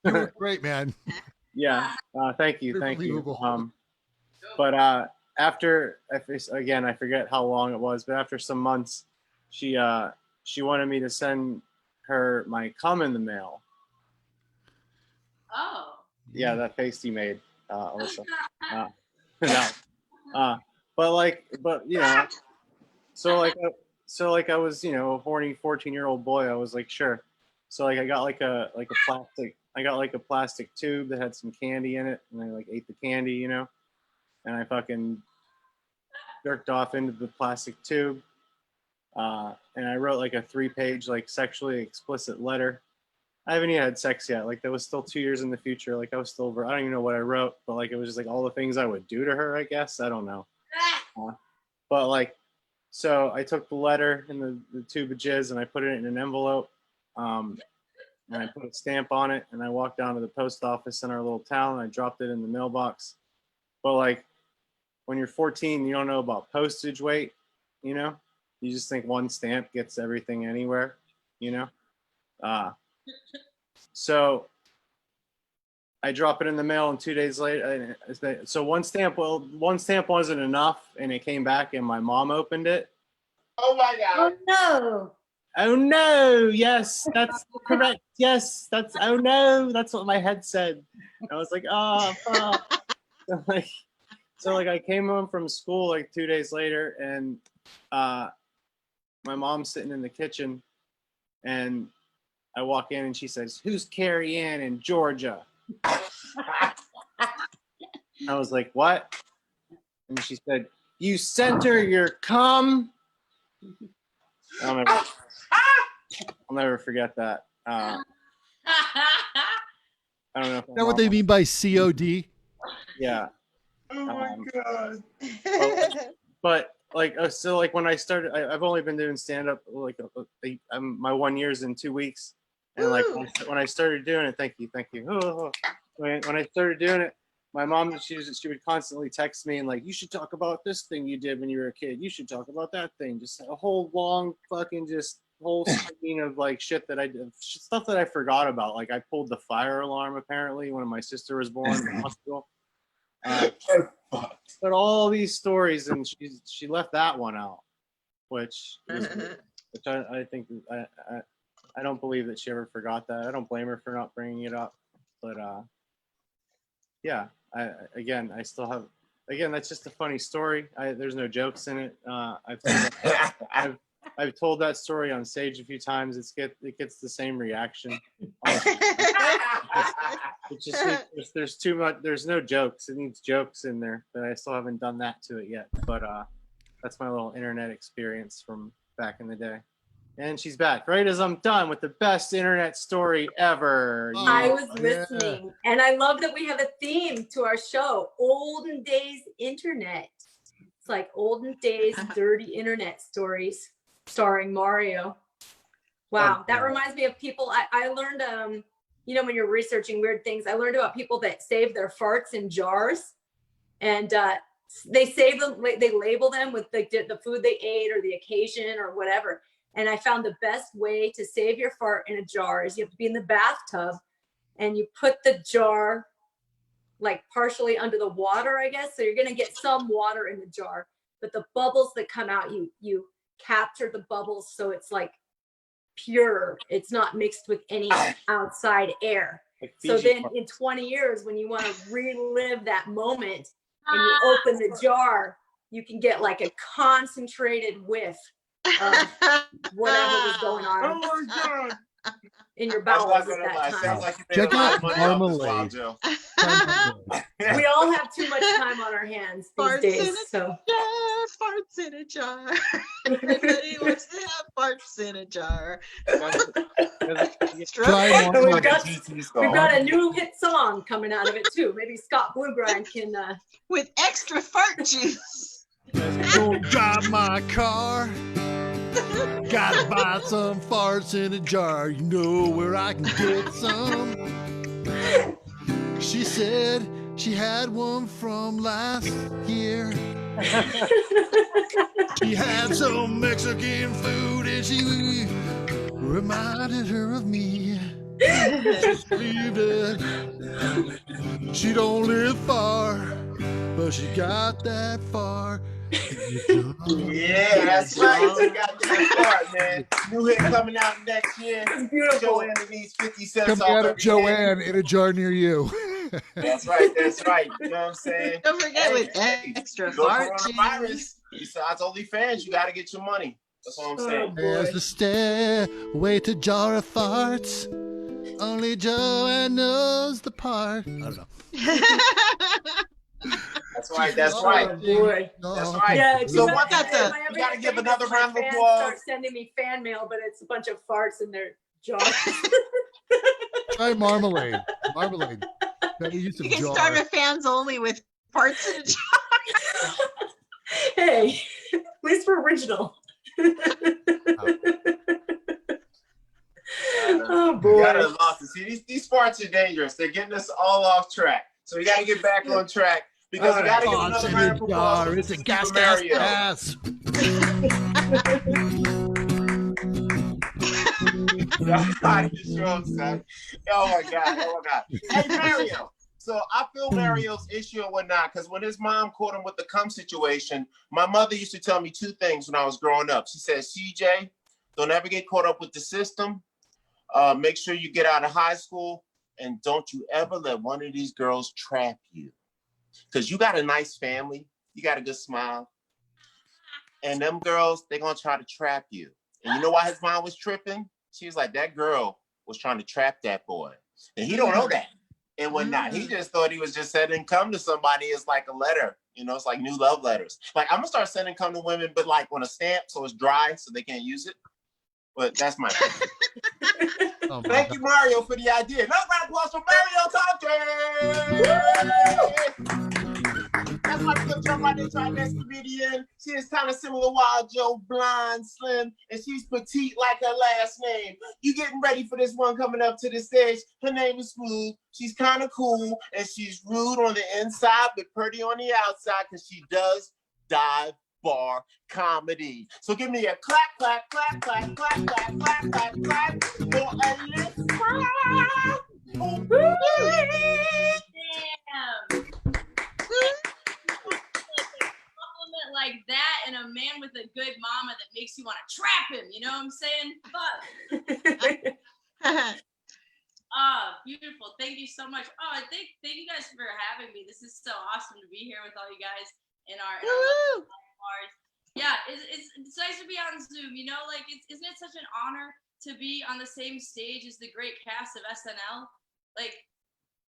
You were great, man. Yeah, thank you. But after, again, I forget how long it was, but after some months, she wanted me to send her my cum in the mail. Oh. Yeah, that face you made, Alyssa. No. But you know, so like I was, you know, a horny 14-year-old boy. I was like, sure. So like I got like a plastic tube that had some candy in it, and I like ate the candy, you know, and I fucking jerked off into the plastic tube, and I wrote like a 3-page like sexually explicit letter. I haven't even had sex yet. Like that was still 2 years in the future. Like I was still I don't even know what I wrote, but like it was just like all the things I would do to her. I guess I don't know. But like, so I took the letter and the tube of jizz and I put it in an envelope. And I put a stamp on it, and I walked down to the post office in our little town, and I dropped it in the mailbox. But like, when you're 14, you don't know about postage weight, you know? You just think one stamp gets everything anywhere, you know? So I drop it in the mail, and 2 days later, so one stamp wasn't enough, and it came back, and my mom opened it. Oh my God. Oh no. Oh no! Yes, that's correct. Yes, that's. Oh no! That's what my head said. I was like, oh, fuck. So I came home from school like 2 days later, and my mom's sitting in the kitchen, and I walk in, and she says, "Who's Carrie Ann in Georgia?" I was like, "What?" And she said, "You sent her your cum." I'll never forget that. I don't know. If Is that what they mean by COD? Yeah. Oh my God. But so when I started, I've only been doing stand up my 1 year's in 2 weeks, and when I started doing it, thank you. When I started doing it, my mom she would constantly text me and like, you should talk about this thing you did when you were a kid. You should talk about that thing. Just a whole long fucking whole screen of like shit that I did, stuff that I forgot about. Like I pulled the fire alarm apparently when my sister was born in the hospital. But all these stories, and she left that one out, which I think I don't believe that she ever forgot that. I don't blame her for not bringing it up, but yeah. I still have. Again, that's just a funny story. There's no jokes in it. I've told that story on stage a few times. It gets the same reaction. It's just there's too much. There's no jokes. It needs jokes in there, but I still haven't done that to it yet. But that's my little internet experience from back in the day. And she's back right as I'm done with the best internet story ever. I was listening, and I love that we have a theme to our show: olden days internet. It's like olden days dirty internet stories, starring Mario. Wow, that reminds me of people. I learned, when you're researching weird things, I learned about people that save their farts in jars, and they save them. They label them with the food they ate or the occasion or whatever. And I found the best way to save your fart in a jar is you have to be in the bathtub, and you put the jar like partially under the water, I guess. So you're going to get some water in the jar, but the bubbles that come out, you capture the bubbles. So it's like pure. It's not mixed with any outside air. So then in 20 years, when you want to relive that moment and you open the jar, you can get like a concentrated whiff of whatever was going on. Oh my God. In your bowels at that time. Check out marmalade. We all have too much time on our hands these days. So farts in a jar. Everybody wants to have farts in a jar. We've got a new hit song coming out of it too. Maybe Scott Blugrind can with extra fart juice. Don't drive my car. Gotta buy some farts in a jar. You know where I can get some. She said she had one from last year. She had some Mexican food and she reminded her of me. She believed it. She don't live far, but she got that far. Yeah, that's right. You got that part, man. New hit coming out next year. It's beautiful. Joanne needs 50 cents Come off get it, Joanne, in a jar near you. That's right. That's right. You know what I'm saying? Don't forget with extra fart juice. Besides OnlyFans, you got to get your money. That's what I'm saying. There's the stairway to jar of farts. Only Joanne knows the part. I don't know. That's right. That's right. Oh, boy. That's right. Yeah, So what? You got to give another round of applause. Start sending me fan mail, but it's a bunch of farts in their jars. Try marmalade. Marmalade. You can start a fans only with farts in a jar. Hey, at least we're original. Oh boy! You gotta lost it. See, these farts are dangerous. They're getting us all off track. So we gotta get back on track because we gotta give another round of applause. It's a gas. God, you're so upset. Oh my God. Oh my God. Hey, Mario. So I feel Mario's issue and whatnot, because when his mom caught him with the cum situation, my mother used to tell me two things when I was growing up. She said, CJ, don't ever get caught up with the system. Make sure you get out of high school, and don't you ever let one of these girls trap you. Because you got a nice family, you got a good smile, and them girls, they're going to try to trap you. And you know why his mom was tripping? She was like, that girl was trying to trap that boy. And he don't know that. And whatnot. He just thought he was just sending cum to somebody as like a letter. You know, it's like new love letters. Like, I'm going to start sending cum to women, but like on a stamp so it's dry so they can't use it. But that's my Oh, Thank you, Mario, for the idea. Another round of applause for Mario Tonti! That's why we're going to jump right into our next comedian. She is kind of similar Wild Joe, blonde, slim, and she's petite like her last name. You getting ready for this one coming up to the stage. Her name is Smooth. She's kind of cool, and she's rude on the inside, but pretty on the outside, because she does dive bar comedy. So give me a clap, clap, clap, clap, clap, clap, clap, clap, clap for Alyssa. Damn. Compliment like that and a man with a good mama that makes you want to trap him. You know what I'm saying? Fuck. Beautiful. Thank you so much. Thank you guys for having me. This is so awesome to be here with all you guys in our bars. Yeah, it's nice to be on Zoom. You know, like, isn't it such an honor to be on the same stage as the great cast of SNL? Like,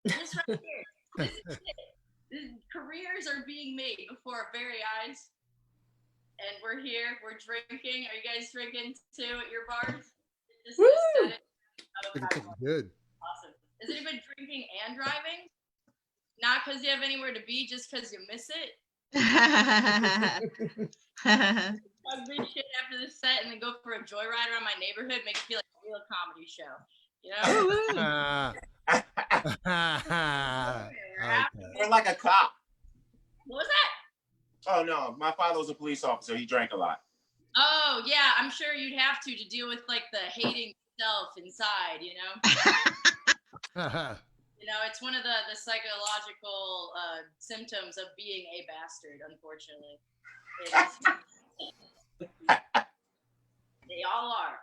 this right here. This is it. Careers are being made before our very eyes. And we're here, we're drinking. Are you guys drinking too at your bars? This is good. Awesome. Is anybody drinking and driving? Not because you have anywhere to be, just because you miss it? I'll read shit after this set and then go for a joyride around my neighborhood, make it feel like a real comedy show. You know? You're like a cop. What was that? Oh no, my father was a police officer. He drank a lot. Oh yeah, I'm sure you'd have to deal with like the hating self inside, you know? You know, it's one of the psychological symptoms of being a bastard, unfortunately. They all are.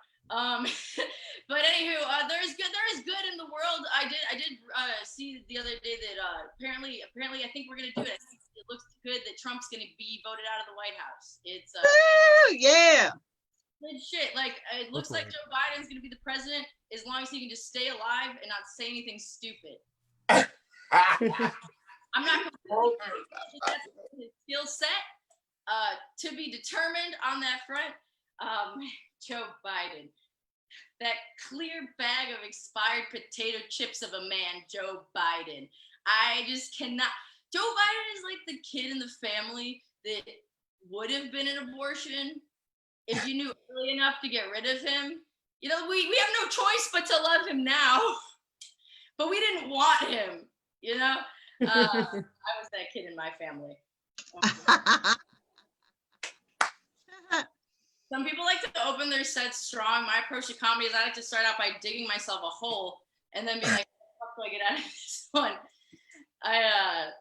But anywho, there is good in the world. I did see the other day that apparently I think we're gonna do it. It looks good that Trump's gonna be voted out of the White House. It's yeah. good shit. Like, it looks like Joe Biden's gonna be the president as long as he can just stay alive and not say anything stupid. I'm not completely sure that's his skill set. To be determined on that front. Joe Biden, that clear bag of expired potato chips of a man, Joe Biden. I just cannot. Joe Biden is like the kid in the family that would have been an abortion if you knew early enough to get rid of him. You know, we have no choice but to love him now, but we didn't want him, you know? I was that kid in my family. Some people like to open their sets strong. My approach to comedy is I like to start out by digging myself a hole and then be like, how do I get out of this one? I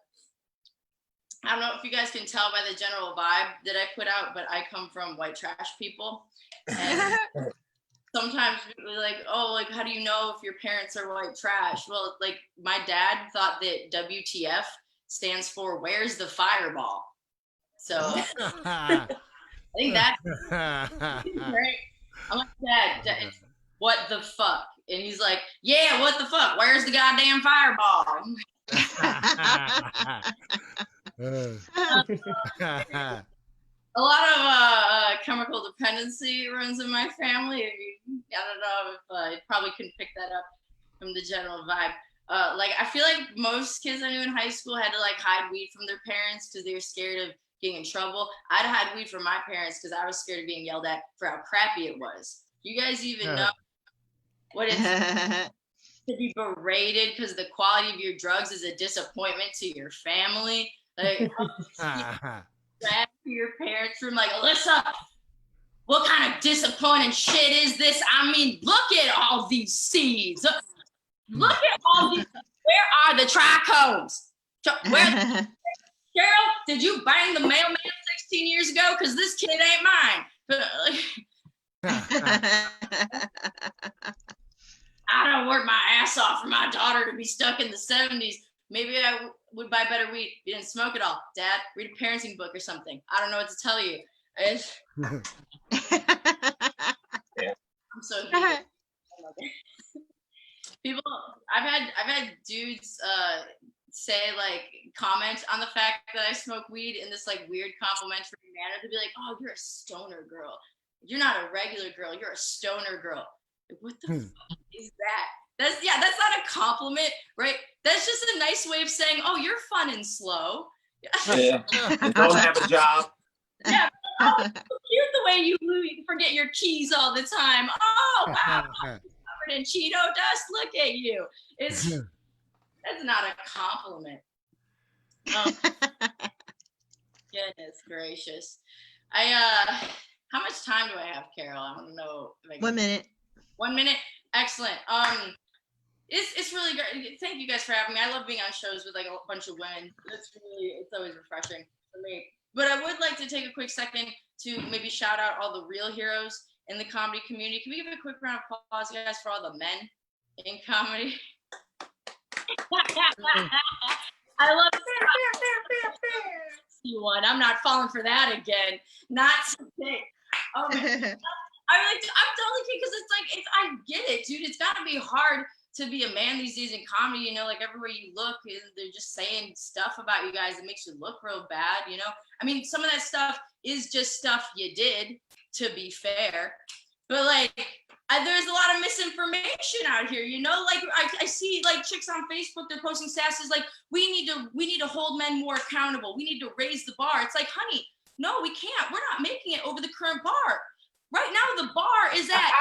don't know if you guys can tell by the general vibe that I put out, but I come from white trash people. And sometimes people are like, oh, like, how do you know if your parents are white trash? Well, like, my dad thought that WTF stands for where's the fireball? So I think that's great. I'm like, Dad, what the fuck? And he's like, yeah, what the fuck? Where's the goddamn fireball? A lot of chemical dependency runs in my family. I don't know if you probably couldn't pick that up from the general vibe. Like, I feel like most kids I knew in high school had to like hide weed from their parents because they were scared of getting in trouble. I'd hide weed from my parents because I was scared of being yelled at for how crappy it was. You guys even know what it's to be berated because the quality of your drugs is a disappointment to your family? Like, back to your parents' room, like, Alyssa, what kind of disappointing shit is this? I mean, look at all these seeds. Look at all these. Where are the trichomes? Where, Carol, did you bang the mailman 16 years ago? Because this kid ain't mine. I don't work my ass off for my daughter to be stuck in the 70s. Maybe I would buy better weed. You didn't smoke it all. Dad, read a parenting book or something. I don't know what to tell you. I'm so people. I've had dudes say like comment on the fact that I smoke weed in this like weird complimentary manner. To be like, "Oh, you're a stoner girl. You're not a regular girl. You're a stoner girl." Like, what the fuck is that? That's not a compliment, right? That's just a nice way of saying, "Oh, you're fun and slow." Yeah. And don't have a job. Yeah. Oh, it's so cute the way you forget your keys all the time. Oh, wow. Covered in Cheeto dust. Look at you. That's not a compliment. Goodness gracious. How much time do I have, Carol? I want to know. 1 minute. 1 minute. Excellent. It's really great. Thank you guys for having me. I love being on shows with like a bunch of women. It's always refreshing for me. But I would like to take a quick second to maybe shout out all the real heroes in the comedy community. Can we give a quick round of applause, guys, for all the men in comedy? I love one. I'm not falling for that again. Not today. Oh man. I'm totally because I get it, dude. It's gotta be hard to be a man these days in comedy, you know, like everywhere you look, they're just saying stuff about you guys that makes you look real bad, you know? I mean, some of that stuff is just stuff you did, to be fair. But like, there's a lot of misinformation out here, you know? Like I see like chicks on Facebook, they're posting statuses like, we need to hold men more accountable. We need to raise the bar. It's like, honey, no, we can't. We're not making it over the current bar. Right now, the bar is at,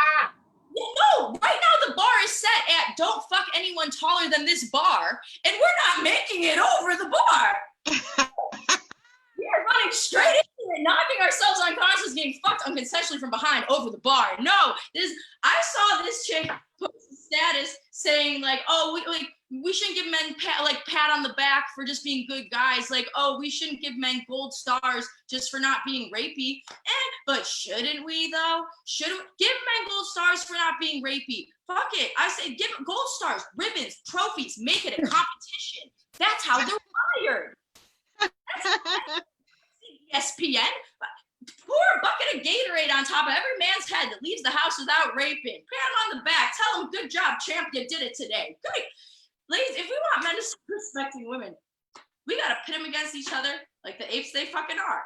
no, right now the bar is set at don't fuck anyone taller than this bar, and we're not making it over the bar. We are running straight into it, knocking ourselves unconscious, getting fucked unconsensually from behind over the bar. No, I saw this chick post a status saying like, oh, we shouldn't give men pat on the back for just being good guys. Like, oh, we shouldn't give men gold stars just for not being rapey. But shouldn't we though? Should we give men gold stars for not being rapey? Fuck it. I say give gold stars, ribbons, trophies, make it a competition. That's how they're wired. ESPN. Pour a bucket of Gatorade on top of every man's head that leaves the house without raping. Pat him on the back. Tell him, good job, champ, you did it today. Good. Ladies, if we want men to start respecting women, we got to pit them against each other like the apes they fucking are.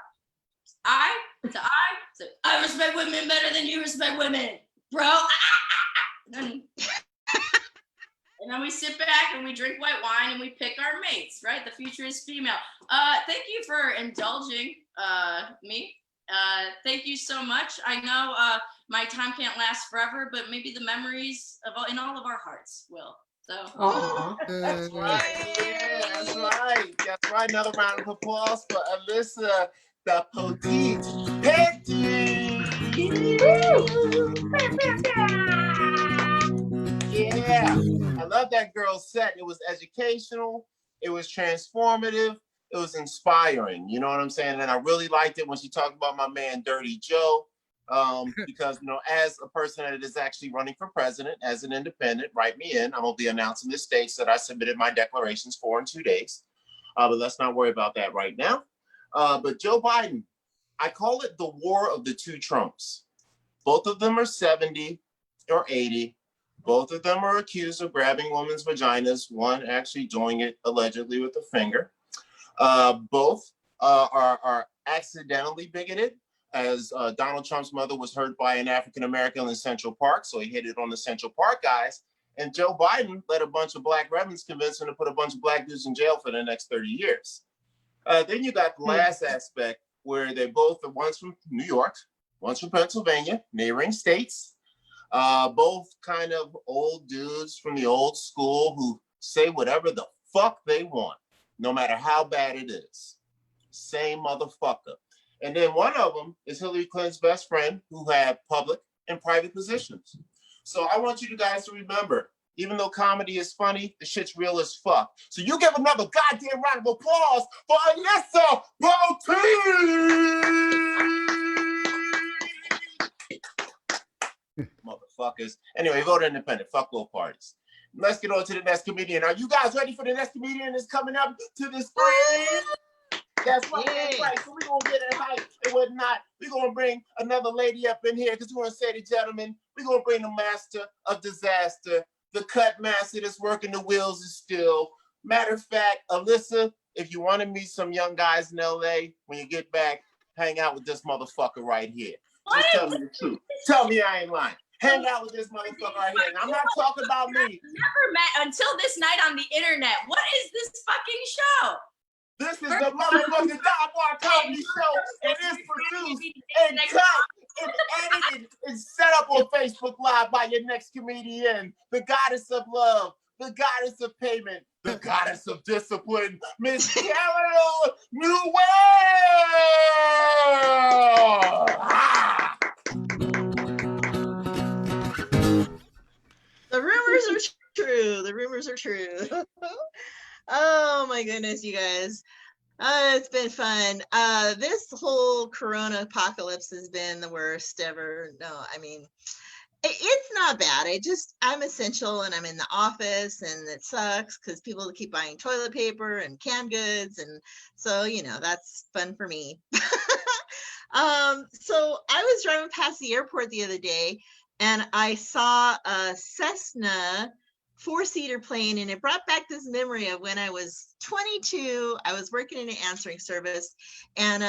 Eye to eye. So I respect women better than you respect women, bro. And then we sit back and we drink white wine and we pick our mates, right? The future is female. Thank you for indulging me. Thank you so much. I know my time can't last forever, but maybe the memories in all of our hearts will. So. That's right. Yeah, that's right. That's right. Another round of applause for Alyssa the Poteet. Yeah, I love that girl's set. It was educational. It was transformative. It was inspiring. You know what I'm saying? And I really liked it when she talked about my man Dirty Joe. Because, you know, as a person that is actually running for president as an independent, write me in. I'm going to be announcing the states that I submitted my declarations for in 2 days. But let's not worry about that right now. But Joe Biden, I call it the war of the two Trumps. Both of them are 70 or 80. Both of them are accused of grabbing women's vaginas, one actually doing it allegedly with a finger. Both are accidentally bigoted, as Donald Trump's mother was hurt by an African-American in Central Park, so he hit it on the Central Park guys. And Joe Biden let a bunch of black rebels convince him to put a bunch of black dudes in jail for the next 30 years. Then you got the last aspect where they both are, one's from New York, one's from Pennsylvania, neighboring states. Both kind of old dudes from the old school who say whatever the fuck they want, no matter how bad it is. Same motherfucker. And then one of them is Hillary Clinton's best friend who had public and private positions. So I want you guys to remember, even though comedy is funny, the shit's real as fuck. So you give another goddamn round of applause for Alyssa Poteet! Motherfuckers. Anyway, vote independent. Fuck both parties. Let's get on to the next comedian. Are you guys ready for the next comedian that's coming up to the screen? That's right, that's right. So we're going to get it hype and whatnot. We're going to bring another lady up in here because we want to say to gentlemen, we're going to bring the master of disaster, the cut master that's working the wheels of steel. Matter of fact, Alyssa, if you want to meet some young guys in LA, when you get back, hang out with this motherfucker right here. Just tell me the truth. Tell me I ain't lying. Hang out with this motherfucker right here. And I'm not talking about me. Never met until this night on the internet. What is this fucking show? This is the motherfucking Dvora Comedy Show, and it's produced and cut and edited and set up on Facebook Live by your next comedian, the goddess of love, the goddess of payment, the goddess of discipline, Miss Carol Newell. The rumors are true. The rumors are true. Oh my goodness, you guys. It's been fun. This whole Corona apocalypse has been the worst ever. No, I mean, it's not bad. I'm essential and I'm in the office and it sucks because people keep buying toilet paper and canned goods. And so, that's fun for me. So I was driving past the airport the other day and I saw a Cessna 4-seater plane, and it brought back this memory of when I was 22. I was working in an answering service, and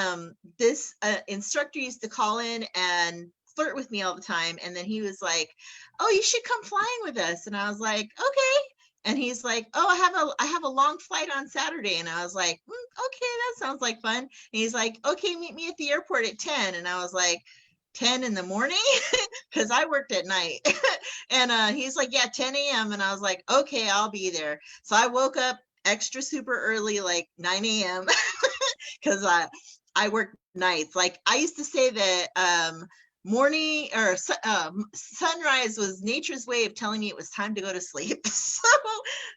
this instructor used to call in and flirt with me all the time. And then he was like, "Oh, you should come flying with us." And I was like, "Okay." And he's like, "Oh, I have a long flight on Saturday." And I was like, "Okay, that sounds like fun." And he's like, "Okay, meet me at the airport at 10." And I was like, 10 in the morning? Because I worked at night. And he's like, "Yeah, 10 a.m. And I was like, "Okay, I'll be there." So I woke up extra super early, like 9 a.m. because I work nights. Like I used to say that morning or sunrise was nature's way of telling me it was time to go to sleep. So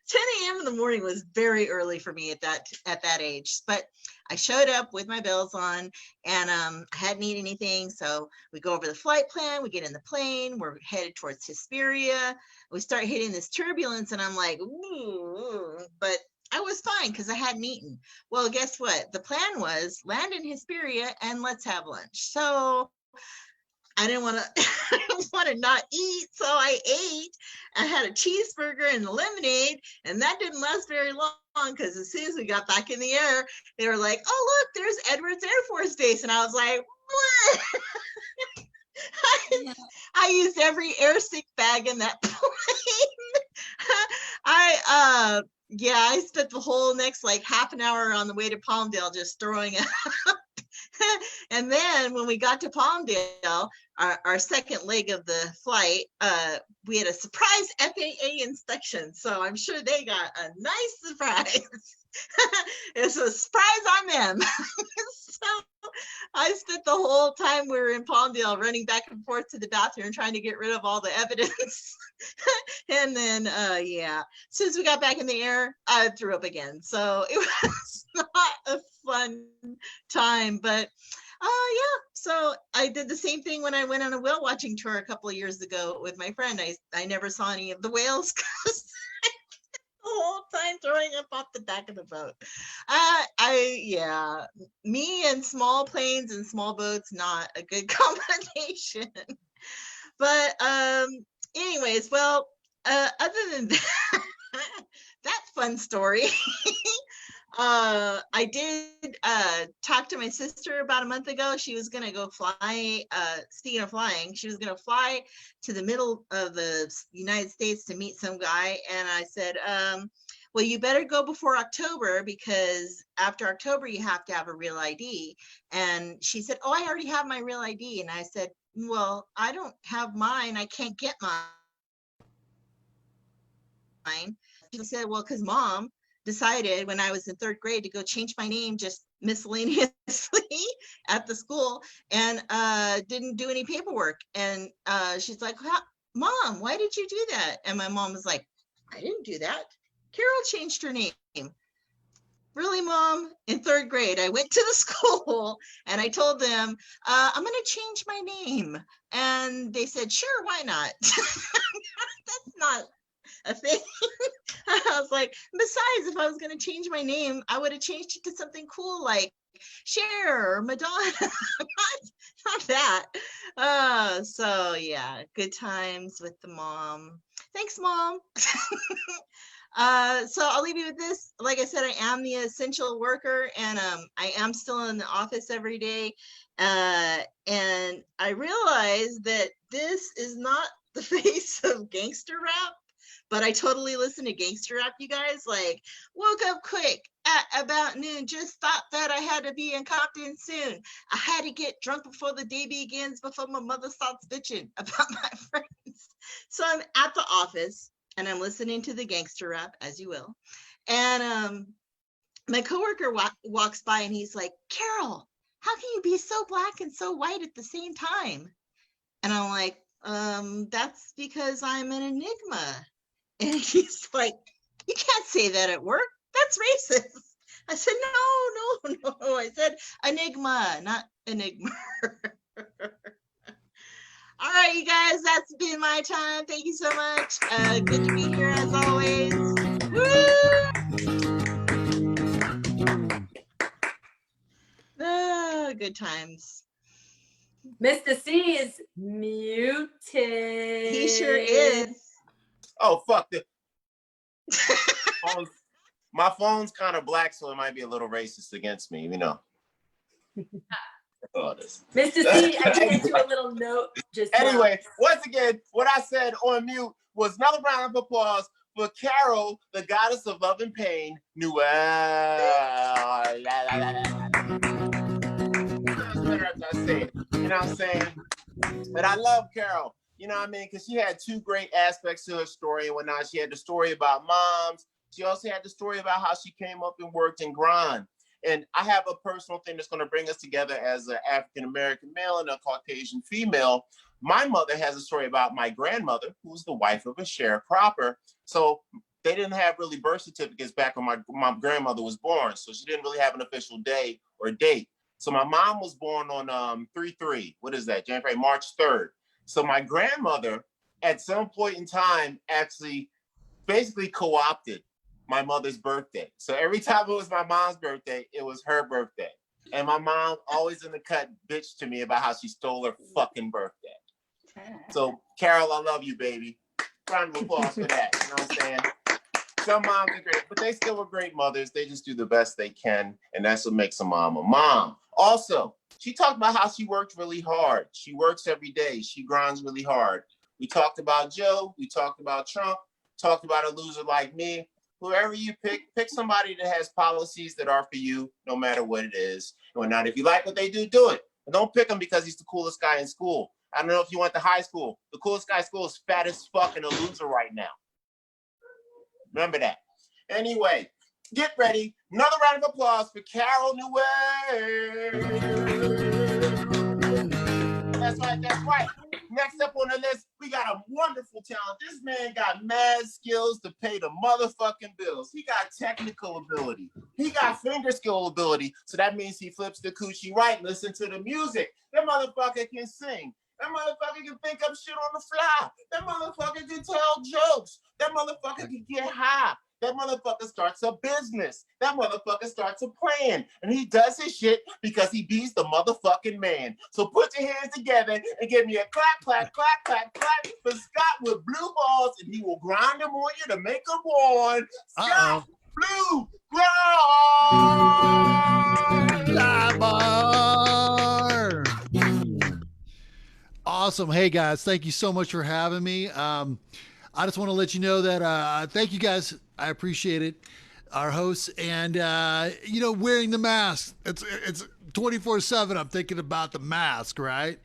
10 a.m. in the morning was very early for me at that age. But I showed up with my bells on, and I hadn't eaten anything. So we go over the flight plan, we get in the plane, we're headed towards Hesperia. We start hitting this turbulence, and I'm like, ooh, but I was fine because I hadn't eaten. Well, guess what? The plan was land in Hesperia and let's have lunch. So I didn't want to not eat, so I ate. I had a cheeseburger and a lemonade, and that didn't last very long because as soon as we got back in the air, they were like, "Oh, look, there's Edwards Air Force Base," and I was like, "What?" I used every air sick bag in that plane. I spent the whole next like half an hour on the way to Palmdale just throwing up. And then when we got to Palmdale, our second leg of the flight, we had a surprise FAA inspection. So I'm sure they got a nice surprise. It's a surprise on them. So I spent the whole time we were in Palmdale running back and forth to the bathroom trying to get rid of all the evidence. And then, as soon as we got back in the air, I threw up again. So it was not a fun time, but so I did the same thing when I went on a whale watching tour a couple of years ago with my friend. I never saw any of the whales because the whole time throwing up off the back of the boat. Me and small planes and small boats, not a good combination. But anyways, well, other than that fun story, I did talk to my sister about a month ago. She was going to go fly, speaking of flying, she was going to fly to the middle of the United States to meet some guy. And I said, well, you better go before October because after October, you have to have a real ID. And she said, oh, I already have my real ID. And I said, well, I don't have mine. I can't get mine. She said, well, because Mom decided when I was in 3rd grade to go change my name just miscellaneously at the school and didn't do any paperwork. And she's like, Mom, why did you do that? And my mom was like, I didn't do that. Carol changed her name. Really, Mom? In 3rd grade, I went to the school and I told them, I'm going to change my name. And they said, sure, why not? That's not a thing. I was like, besides, if I was going to change my name, I would have changed it to something cool like Cher or Madonna. not that. So yeah, good times with the mom. Thanks, Mom. So I'll leave you with this. Like I said, I am the essential worker, and I am still in the office every day. And I realize that this is not the face of gangster rap, but I totally listen to gangster rap, you guys. Like, woke up quick at about noon, just thought that I had to be in Compton soon. I had to get drunk before the day begins, before my mother starts bitching about my friends. So I'm at the office and I'm listening to the gangster rap, as you will. And my coworker walks by and he's like, Carol, how can you be so black and so white at the same time? And I'm like, that's because I'm an enigma. And he's like, you can't say that at work. That's racist. I said, no. I said enigma, not enigma. All right, you guys, that's been my time. Thank you so much. Good to be here as always. Woo! Good times. Mista See is muted. He sure is. Oh, fuck it. My phone's kind of black, so it might be a little racist against me, you know. Mista See, I sent you a little note just anyway, once again, what I said on mute was another round of applause for Carol, the goddess of love and pain, Newell. I say, you know what I'm saying? But I love Carol, you know what I mean? Because she had 2 great aspects to her story and whatnot. She had the story about moms. She also had the story about how she came up and worked and grind. And I have a personal thing that's going to bring us together as an African-American male and a Caucasian female. My mother has a story about my grandmother, who was the wife of a sharecropper. So they didn't have really birth certificates back when my grandmother was born. So she didn't really have an official day or date. So my mom was born on 3/3. What is that? January, March 3rd. So my grandmother, at some point in time, actually basically co-opted my mother's birthday. So every time it was my mom's birthday, it was her birthday. And my mom always in the cut bitched to me about how she stole her fucking birthday. So Carol, I love you, baby. Round of applause for that. You know what I'm saying? Some moms are great, but they still are great mothers. They just do the best they can. And that's what makes a mom a mom. Also, she talked about how she worked really hard. She works every day. She grinds really hard. We talked about Joe. We talked about Trump. Talked about a loser like me. Whoever you pick somebody that has policies that are for you, no matter what it is. And not if you like what they do, do it. But don't pick him because he's the coolest guy in school. I don't know if you went to high school. The coolest guy in school is fat as fuck and a loser right now. Remember that. Anyway, get ready. Another round of applause for Carol Newell. That's right. Next up on the list, we got a wonderful talent. This man got mad skills to pay the motherfucking bills. He got technical ability. He got finger skill ability. So that means he flips the coochie right. Listen to the music. That motherfucker can sing. That motherfucker can think up shit on the fly. That motherfucker can tell jokes. That motherfucker can get high. That motherfucker starts a business. That motherfucker starts a plan. And he does his shit because he beats the motherfucking man. So put your hands together and give me a clap, clap, clap, clap, clap for Scott with blue balls, and he will grind them on you to make them on. Scott Blue Bar. Awesome. Hey guys, thank you so much for having me. I just want to let you know that thank you guys. I appreciate it. Our hosts and wearing the mask. It's 24/7. I'm thinking about the mask, right?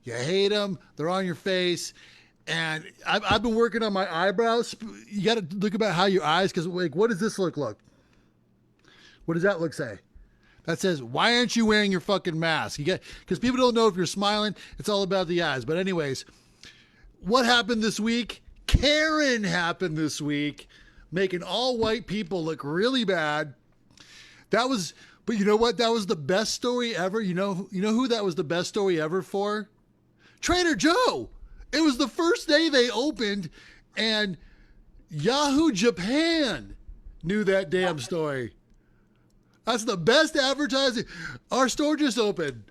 You hate them. They're on your face. And I've been working on my eyebrows. You got to look about how your eyes, because like, what does this look like? What does that look say? that says, why aren't you wearing your fucking mask? Because people don't know if you're smiling. It's all about the eyes. But anyways, what happened this week? Karen happened this week, making all white people look really bad. But you know what? That was the best story ever. You know who that was the best story ever for? Trader Joe. It was the first day they opened, and Yahoo Japan knew that damn story. That's the best advertising. Our store just opened.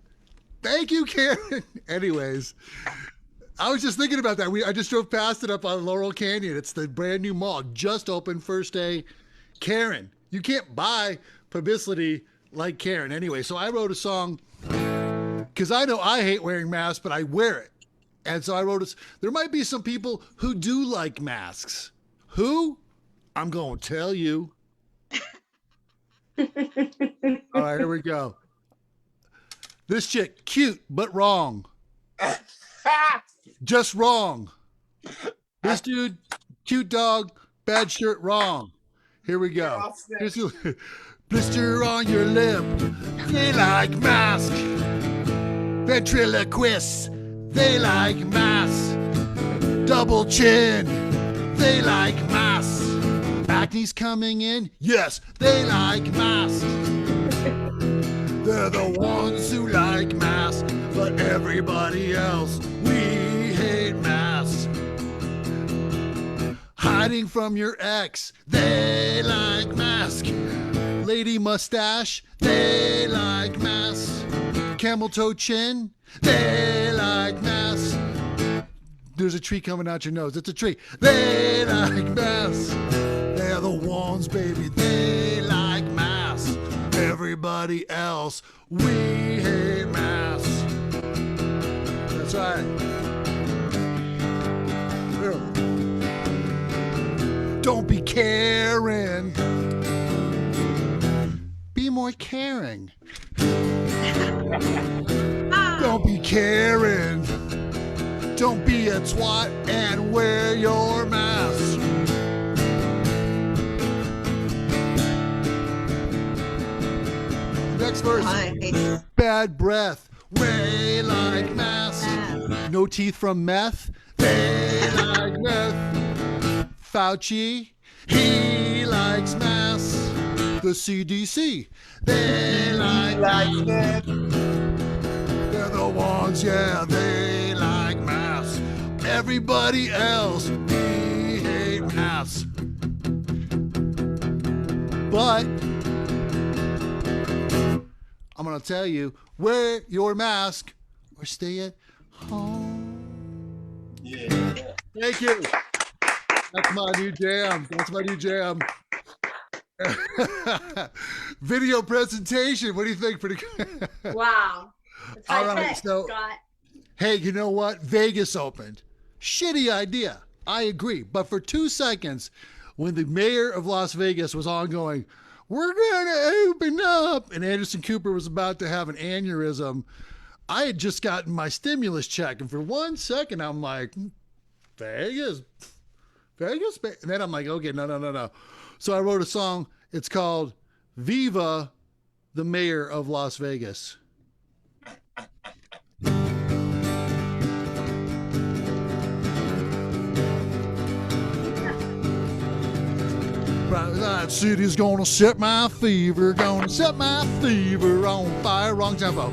Thank you, Karen. Anyways, I was just thinking about that. I just drove past it up on Laurel Canyon. It's the brand new mall. Just opened first day. Karen. You can't buy publicity like Karen. Anyway, so I wrote a song because I know I hate wearing masks, but I wear it. And so I wrote there might be some people who do like masks. Who? I'm going to tell you. All right, here we go. This chick, cute, but wrong. Just wrong. This dude, cute dog, bad shirt, wrong. Here we go. Blister on your lip, they like mask. Ventriloquists, they like masks. Double chin, they like masks. Acne's coming in, yes, they like masks. They're the ones who like masks, but everybody else, we hate masks. Hiding from your ex, they like mask. Lady mustache, they like masks. Camel toe chin, they like masks. There's a tree coming out your nose. It's a tree. They like masks. They're the ones, baby. They like masks. Everybody else, we hate masks. That's right. Don't be caring. Be more caring. Don't be caring. Don't be a twat and wear your mask. Next verse. Nice. Bad breath. Way like mask. No teeth from meth. They like meth. Fauci. He likes masks. The CDC. They like masks. They're the ones, yeah, they like masks. Everybody else, we hate masks. But I'm going to tell you, wear your mask or stay at home. Yeah. Thank you. That's my new jam. That's my new jam. Video presentation. What do you think? Pretty good. Wow. All right, so Scott. hey, you know what? Vegas opened. Shitty idea. I agree. But for 2 seconds, when the mayor of Las Vegas was on going, we're going to open up, and Anderson Cooper was about to have an aneurysm, I had just gotten my stimulus check. And for 1 second, I'm like, Vegas? And then I'm like, okay, no. So I wrote a song. It's called Viva the Mayor of Las Vegas. That city's gonna set my fever on fire. Wrong tempo.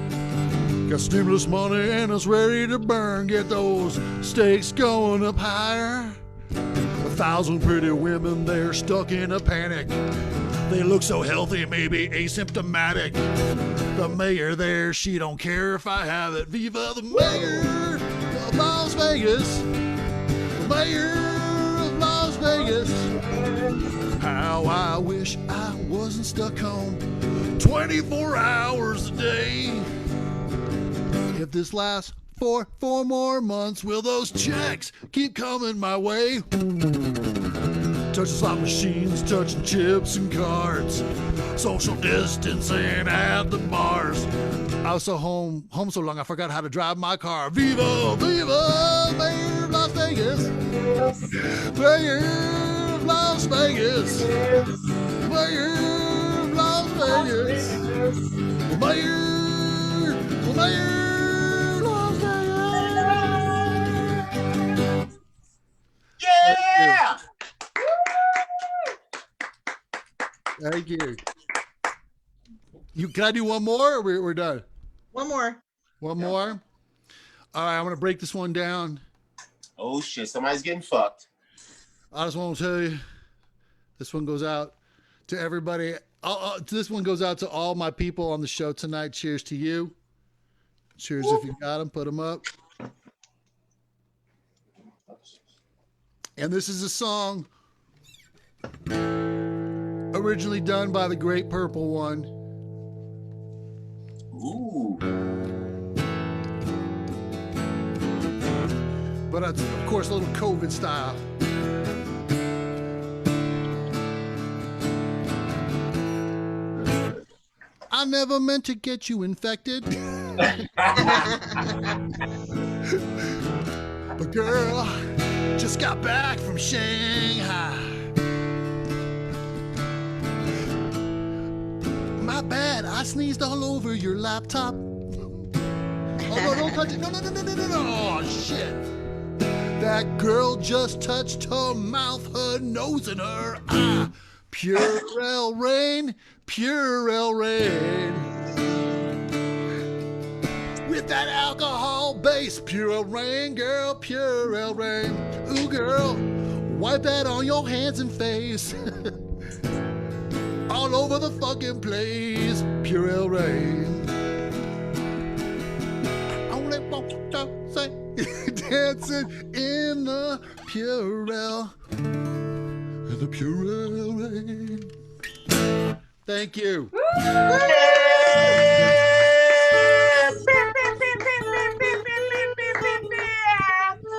Got stimulus money and it's ready to burn. Get those stakes going up higher. 1,000 pretty women, they're stuck in a panic. They look so healthy, maybe asymptomatic. The mayor there, she don't care if I have it. Viva the mayor of Las Vegas. The mayor of Las Vegas. How I wish I wasn't stuck home 24 hours a day. If this lasts for 4 more months, will those checks keep coming my way? Touching slot machines, touching chips and cards, social distancing at the bars. I was so home so long I forgot how to drive my car. Viva, viva, mayor of Las Vegas. Mayor of Las Vegas. Mayor of Las Vegas. Las Vegas. Yeah. Thank you. Can I do one more or we're done? One more. One more? All right, I'm going to break this one down. Oh, shit. Somebody's getting fucked. I just want to tell you, this one goes out to everybody. This one goes out to all my people on the show tonight. Cheers to you. Cheers if you got them. Put them up. And this is a song originally done by the Great Purple One. Ooh. But it's, of course, a little COVID style. I never meant to get you infected. But girl, just got back from Shanghai. My bad, I sneezed all over your laptop. Oh, no, don't touch it. No. Oh, shit. That girl just touched her mouth, her nose, and her eye. Purell rain, Purell rain. With that alcohol base, Purell rain, girl, Purell rain. Ooh, girl, wipe that on your hands and face. All over the fucking place, Purell rain. Only want to say, dancing in the Purell. In the Purell rain. Thank you.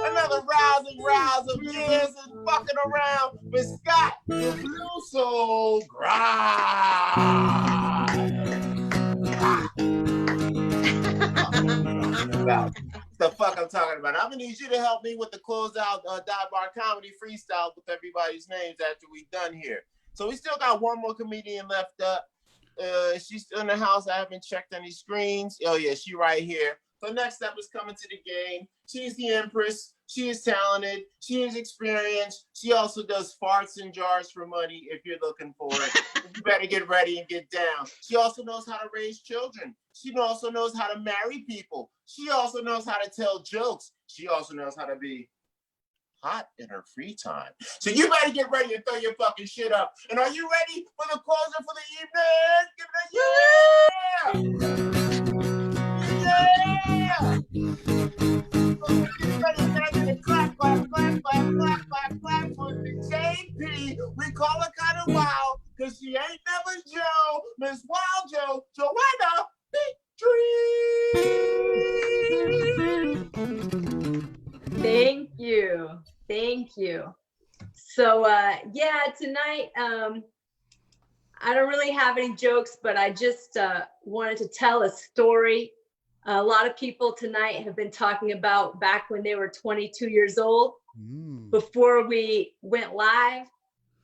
Another rouse of years and fucking around with Scott the Blue Soul Grind. The fuck I'm talking about. I'm gonna need you to help me with the closeout dive bar comedy freestyle with everybody's names after we done here. So we still got one more comedian left up. She's still in the house. I haven't checked any screens. Oh yeah, she right here. So next up is coming to the game. She's the Empress. She is talented. She is experienced. She also does farts in jars for money if you're looking for it. You better get ready and get down. She also knows how to raise children. She also knows how to marry people. She also knows how to tell jokes. She also knows how to be hot in her free time. So you better get ready and throw your fucking shit up. And are you ready for the closer for the evening? Give it a yeah! Clap for the JP. We call her kind of wild because she ain't never Joe. Miss Wild Joe, Joanna Victory. Thank you. So yeah, tonight I don't really have any jokes, but I just wanted to tell a story. A lot of people tonight have been talking about back when they were 22 years old. Before we went live,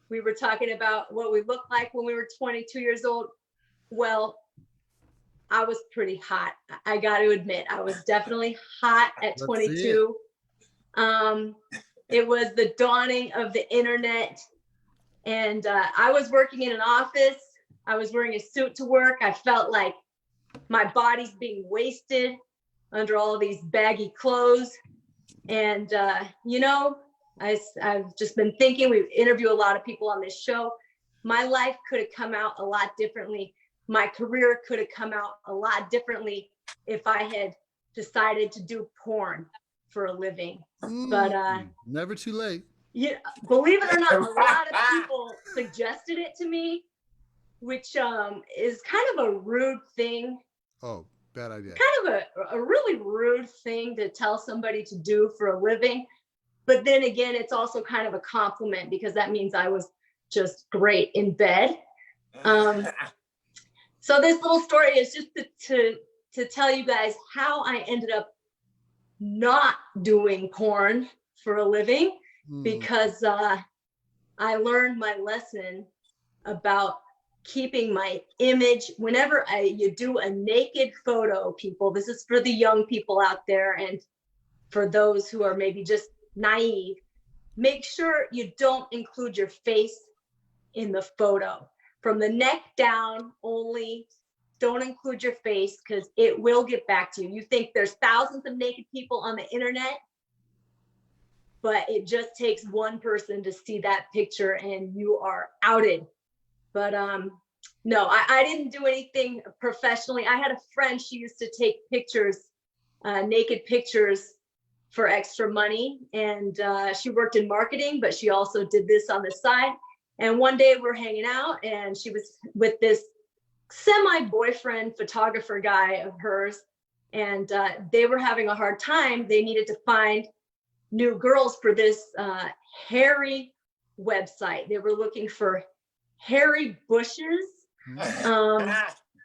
we were talking about what we looked like when we were 22 years old. Well, I was pretty hot. I got to admit, I was definitely hot at 22. It was the dawning of the internet. And I was working in an office. I was wearing a suit to work. I felt like my body's being wasted under all these baggy clothes. And, you know, I've just been thinking, we interview a lot of people on this show. My life could have come out a lot differently. My career could have come out a lot differently if I had decided to do porn for a living. But never too late. Yeah, believe it or not, a lot of people suggested it to me, which is kind of a rude thing. Oh, bad idea. Kind of a really rude thing to tell somebody to do for a living. But then again, it's also kind of a compliment because that means I was just great in bed. So this little story is just to tell you guys how I ended up not doing porn for a living, because I learned my lesson about keeping my image. Whenever you do a naked photo, people, this is for the young people out there and for those who are maybe just naive, make sure you don't include your face in the photo. From the neck down only, don't include your face because it will get back to you. You think there's thousands of naked people on the internet, but it just takes one person to see that picture and you are outed. But no, I didn't do anything professionally. I had a friend, she used to take pictures, naked pictures for extra money. And she worked in marketing, but she also did this on the side. And one day we're hanging out and she was with this semi-boyfriend photographer guy of hers. And they were having a hard time. They needed to find new girls for this hairy website. They were looking for hairy bushes.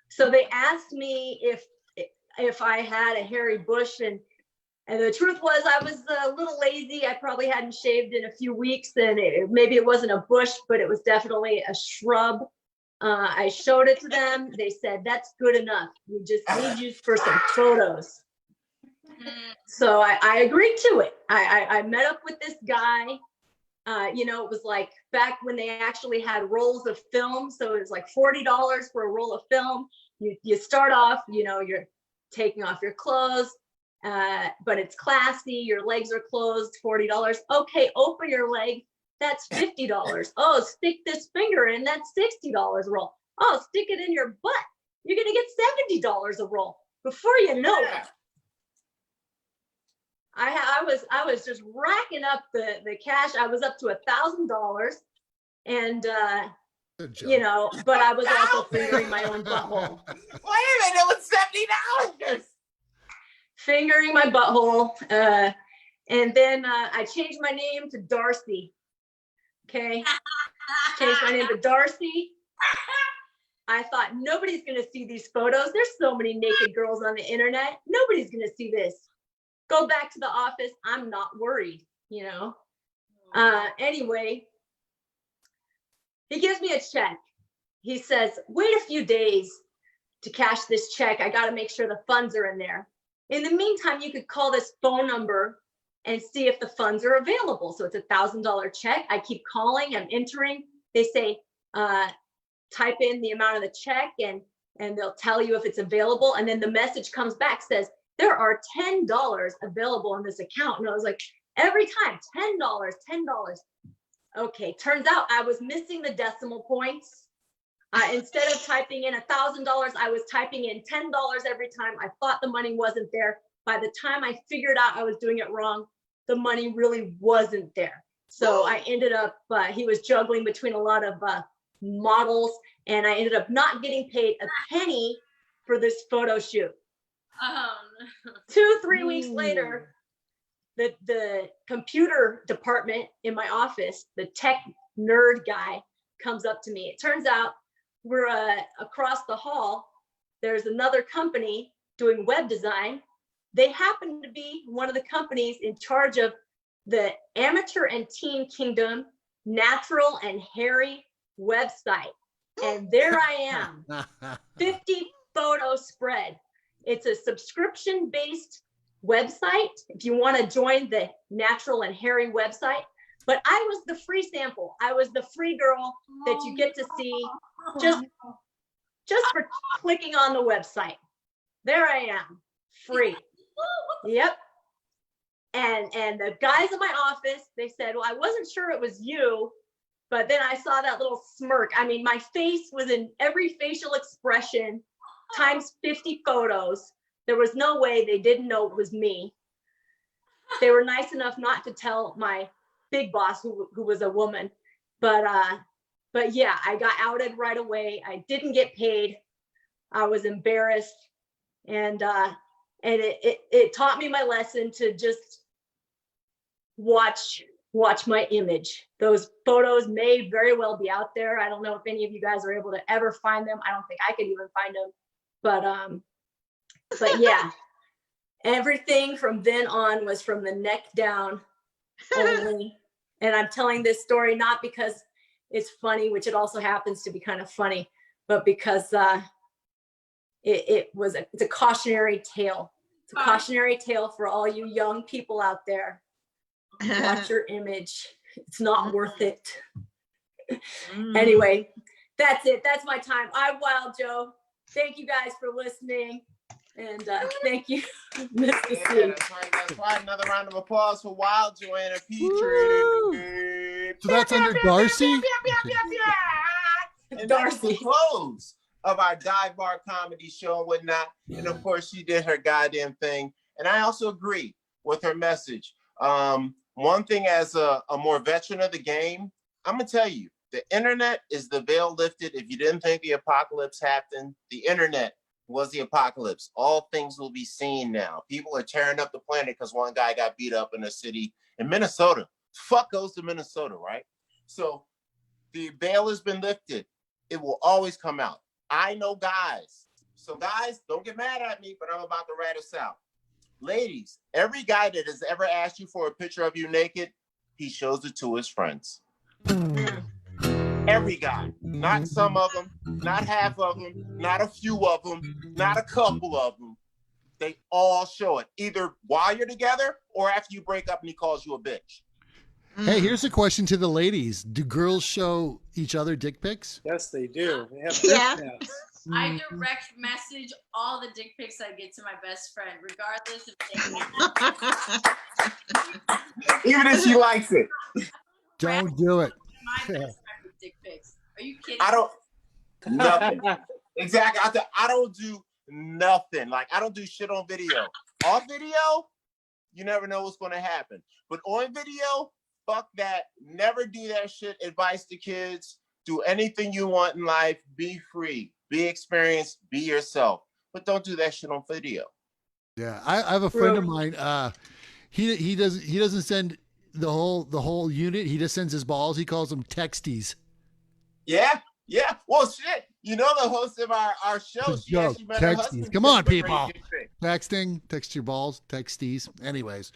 So they asked me if I had a hairy bush, and the truth was I was a little lazy. I probably hadn't shaved in a few weeks, and maybe it wasn't a bush, but it was definitely a shrub. I showed it to them. They said, that's good enough. We just need you for some photos. So I agreed to it. I met up with this guy. You know, it was like back when they actually had rolls of film. So it was like $40 for a roll of film. You start off, you know, you're taking off your clothes, but it's classy. Your legs are closed, $40. Okay, open your leg. That's $50. Oh, stick this finger in. That's $60 a roll. Oh, stick it in your butt. You're going to get $70 a roll. Before you know it, I was just racking up the cash. I was up to $1,000, and you know, but I was also fingering my own butthole. Wait a minute, it was $70. Fingering my butthole, and then I changed my name to Darcy. Okay, changed my name to Darcy. I thought nobody's gonna see these photos. There's so many naked girls on the internet. Nobody's gonna see this. Go back to the office. I'm not worried, you know. Anyway, he gives me a check. He says, wait a few days to cash this check. I got to make sure the funds are in there. In the meantime, you could call this phone number and see if the funds are available. So it's $1,000 check. I keep calling, I'm entering. They say, type in the amount of the check and they'll tell you if it's available. And then the message comes back, says, there are $10 available in this account. And I was like, every time, $10. Okay, turns out I was missing the decimal points. Instead of typing in $1,000, I was typing in $10 every time. I thought the money wasn't there. By the time I figured out I was doing it wrong, the money really wasn't there. So I ended up, he was juggling between a lot of models, and I ended up not getting paid a penny for this photo shoot. 2-3 weeks later, the computer department in my office, the tech nerd guy comes up to me. It turns out we're across the hall. There's another company doing web design. They happen to be one of the companies in charge of the Amateur and Teen Kingdom Natural and Hairy website. And there I am, 50 photo spread. It's a subscription-based website if you want to join the Natural and Hairy website. But I was the free sample. I was the free girl that you get to see just for clicking on the website. There I am, free. Yep. And the guys in my office, they said, well, I wasn't sure it was you, but then I saw that little smirk. I mean, my face was in every facial expression times 50 photos. There was no way they didn't know it was me. They were nice enough not to tell my big boss, who was a woman, but yeah, I got outed right away. I didn't get paid. I was embarrassed, and it taught me my lesson to just watch my image. Those photos may very well be out there. I don't know if any of you guys are able to ever find them. I don't think I could even find them, but yeah, everything from then on was from the neck down only. And I'm telling this story not because it's funny, which it also happens to be kind of funny, but because it's a cautionary tale. It's a cautionary tale for all you young people out there. Watch your image. It's not worth it. Anyway, that's it. That's my time. I'm Wild Joe. Thank you guys for listening. And thank you, Mista See. That's right. Another round of applause for Wild Joanna Petrie. So that's under Darcy? And Darcy. That was the close of our dive bar comedy show and whatnot. And of course, she did her goddamn thing. And I also agree with her message. One thing as a more veteran of the game, I'm going to tell you, the internet is the veil lifted. If you didn't think the apocalypse happened, the internet was the apocalypse. All things will be seen now. People are tearing up the planet because one guy got beat up in a city in Minnesota. Fuck goes to Minnesota, right? So the veil has been lifted. It will always come out. I know guys. So guys, don't get mad at me, but I'm about to rat us out. Ladies, every guy that has ever asked you for a picture of you naked, he shows it to his friends. Every guy, not some of them, not half of them, not a few of them, not a couple of them. They all show it, either while you're together or after you break up and he calls you a bitch. Hey, here's a question to the ladies. Do girls show each other dick pics? Yes, they do. They have Yeah. I direct message all the dick pics I get to my best friend, regardless if they Even if she likes it. Don't do it. my best friend with dick pics. Are you kidding? I don't, nothing. Exactly. I don't do nothing. Like, I don't do shit on video. Off video, you never know what's going to happen. But on video, fuck that. Never do that shit. Advice to kids. Do anything you want in life. Be free. Be experienced. Be yourself. But don't do that shit on video. Yeah, I have a friend of mine. He doesn't send the whole unit. He just sends his balls. He calls them texties. Yeah. Well, shit. You know the host of our show. She actually met her husband. Come on, people. Texting. Text your balls. Texties. Anyways.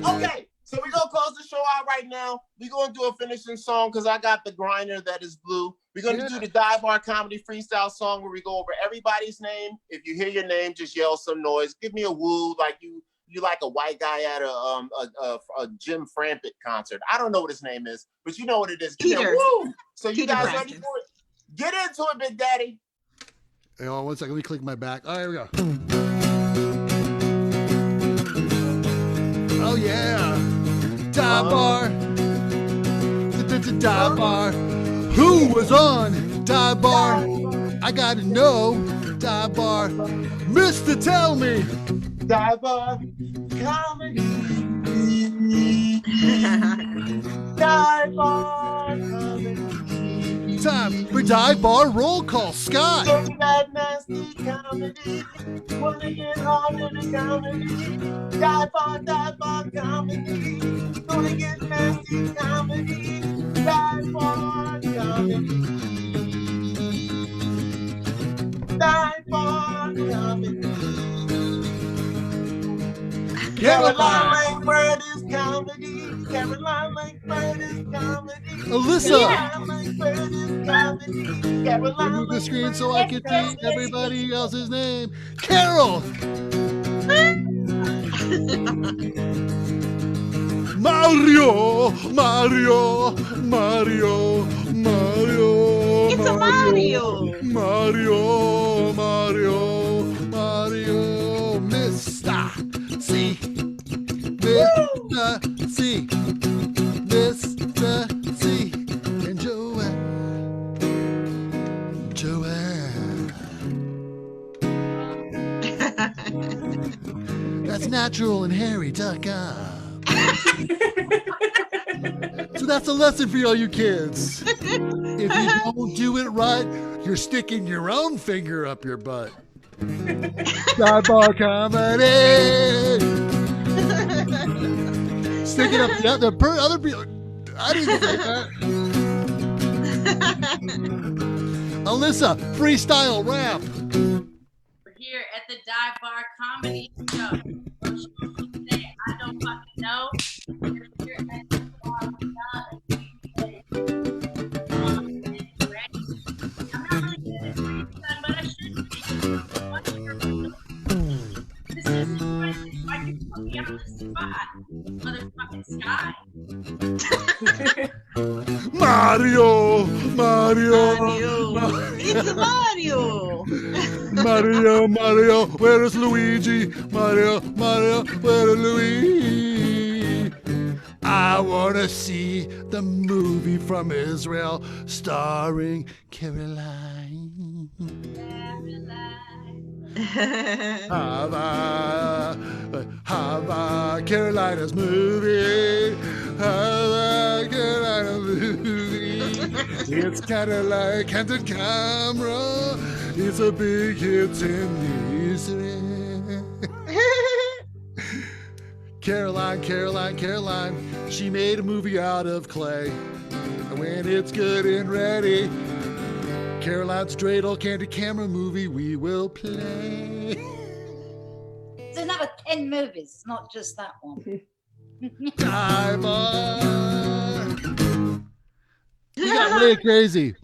Okay. So we're going to close the show out right now. We're going to do a finishing song because I got the grinder that is blue. We're going to do the Dive Bar Comedy Freestyle song where we go over everybody's name. If you hear your name, just yell some noise. Give me a woo like you like a white guy at a Jim Frampet concert. I don't know what his name is, but you know what it is. Give me a woo. So you guys ready for it? Get into it, Big Daddy. Hey, hold on 1 second. Let me click my back. All right, here we go. Oh, yeah. Dive bar. Dive bar. Who was on Dive Bar? I gotta know. Dive Bar. Mista, tell me. Dive Bar Comedy. Dive Bar Comedy. Time for Dive Bar roll call. Scott. That nasty comedy. Wanna get hard in the comedy. Dive Bar Comedy. Gonna get nasty comedy. Dive Bar Comedy. Dive Bar Comedy. Caroline Langford is comedy. Caroline Langford is comedy. Alyssa. Caroline Langford is comedy. Caroline Move the screen so I can see everybody else's name. Carol. Mario. It's a Mario. Mario. Mista See. Mista See. And Joanne. That's naturallandhairy.com. So that's a lesson for all you kids. If you don't do it right, you're sticking your own finger up your butt. Dive Bar Comedy. Stick it up the other people. I didn't say that. Alyssa, freestyle rap. We're here at the Dive Bar Comedy Show. I don't fucking know. We're here at the Dive Bar Comedy Show. Why you put me on the spot, motherfucking Sky? Mario. Mario. It's Mario. Mario, where is Luigi? Mario, where is Luigi? I wanna see the movie from Israel starring Caroline. Hava Carolina's movie. Hava Carolina's movie. It's kind of like Candid Camera. It's a big hit in Israel. Caroline. She made a movie out of clay. When it's good and ready, Caroline's dreidel Candid Camera movie we will play. There's another 10 movies, not just that one. Diamond. We got way crazy.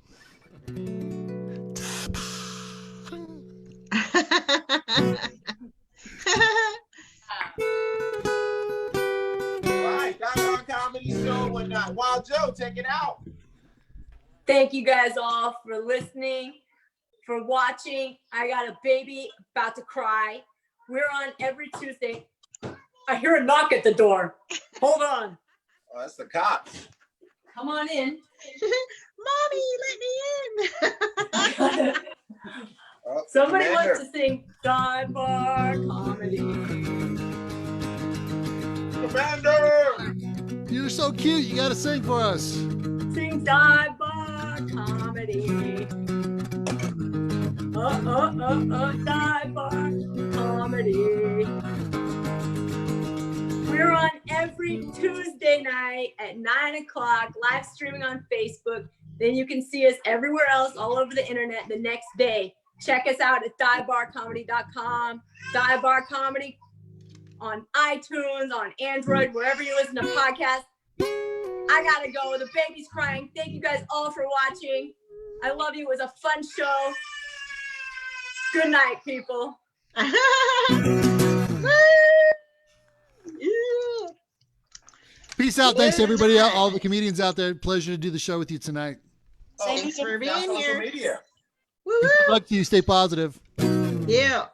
Right, that's our comedy show and whatnot. Wild Joe, take it out. Thank you guys all for listening, for watching. I got a baby about to cry. We're on every Tuesday. I hear a knock at the door. Hold on. Oh, that's the cops. Come on in. Mommy, let me in. Oh, Somebody Commander. wants to sing Dive Bar Comedy. Commander! You're so cute. You got to sing for us. Sing Dive Bar Comedy. Dive Bar Comedy. We're on every Tuesday night at 9 o'clock, live streaming on Facebook. Then you can see us everywhere else, all over the internet the next day. Check us out at divebarcomedy.com. Dive Bar Comedy on iTunes, on Android, wherever you listen to podcasts. I gotta go. The baby's crying. Thank you guys all for watching. I love you. It was a fun show. Good night, people. Peace out. Thanks, everybody. All the comedians out there. Pleasure to do the show with you tonight. Thanks for being Social here. media. Woo-woo. Good luck to you. Stay positive. Yeah.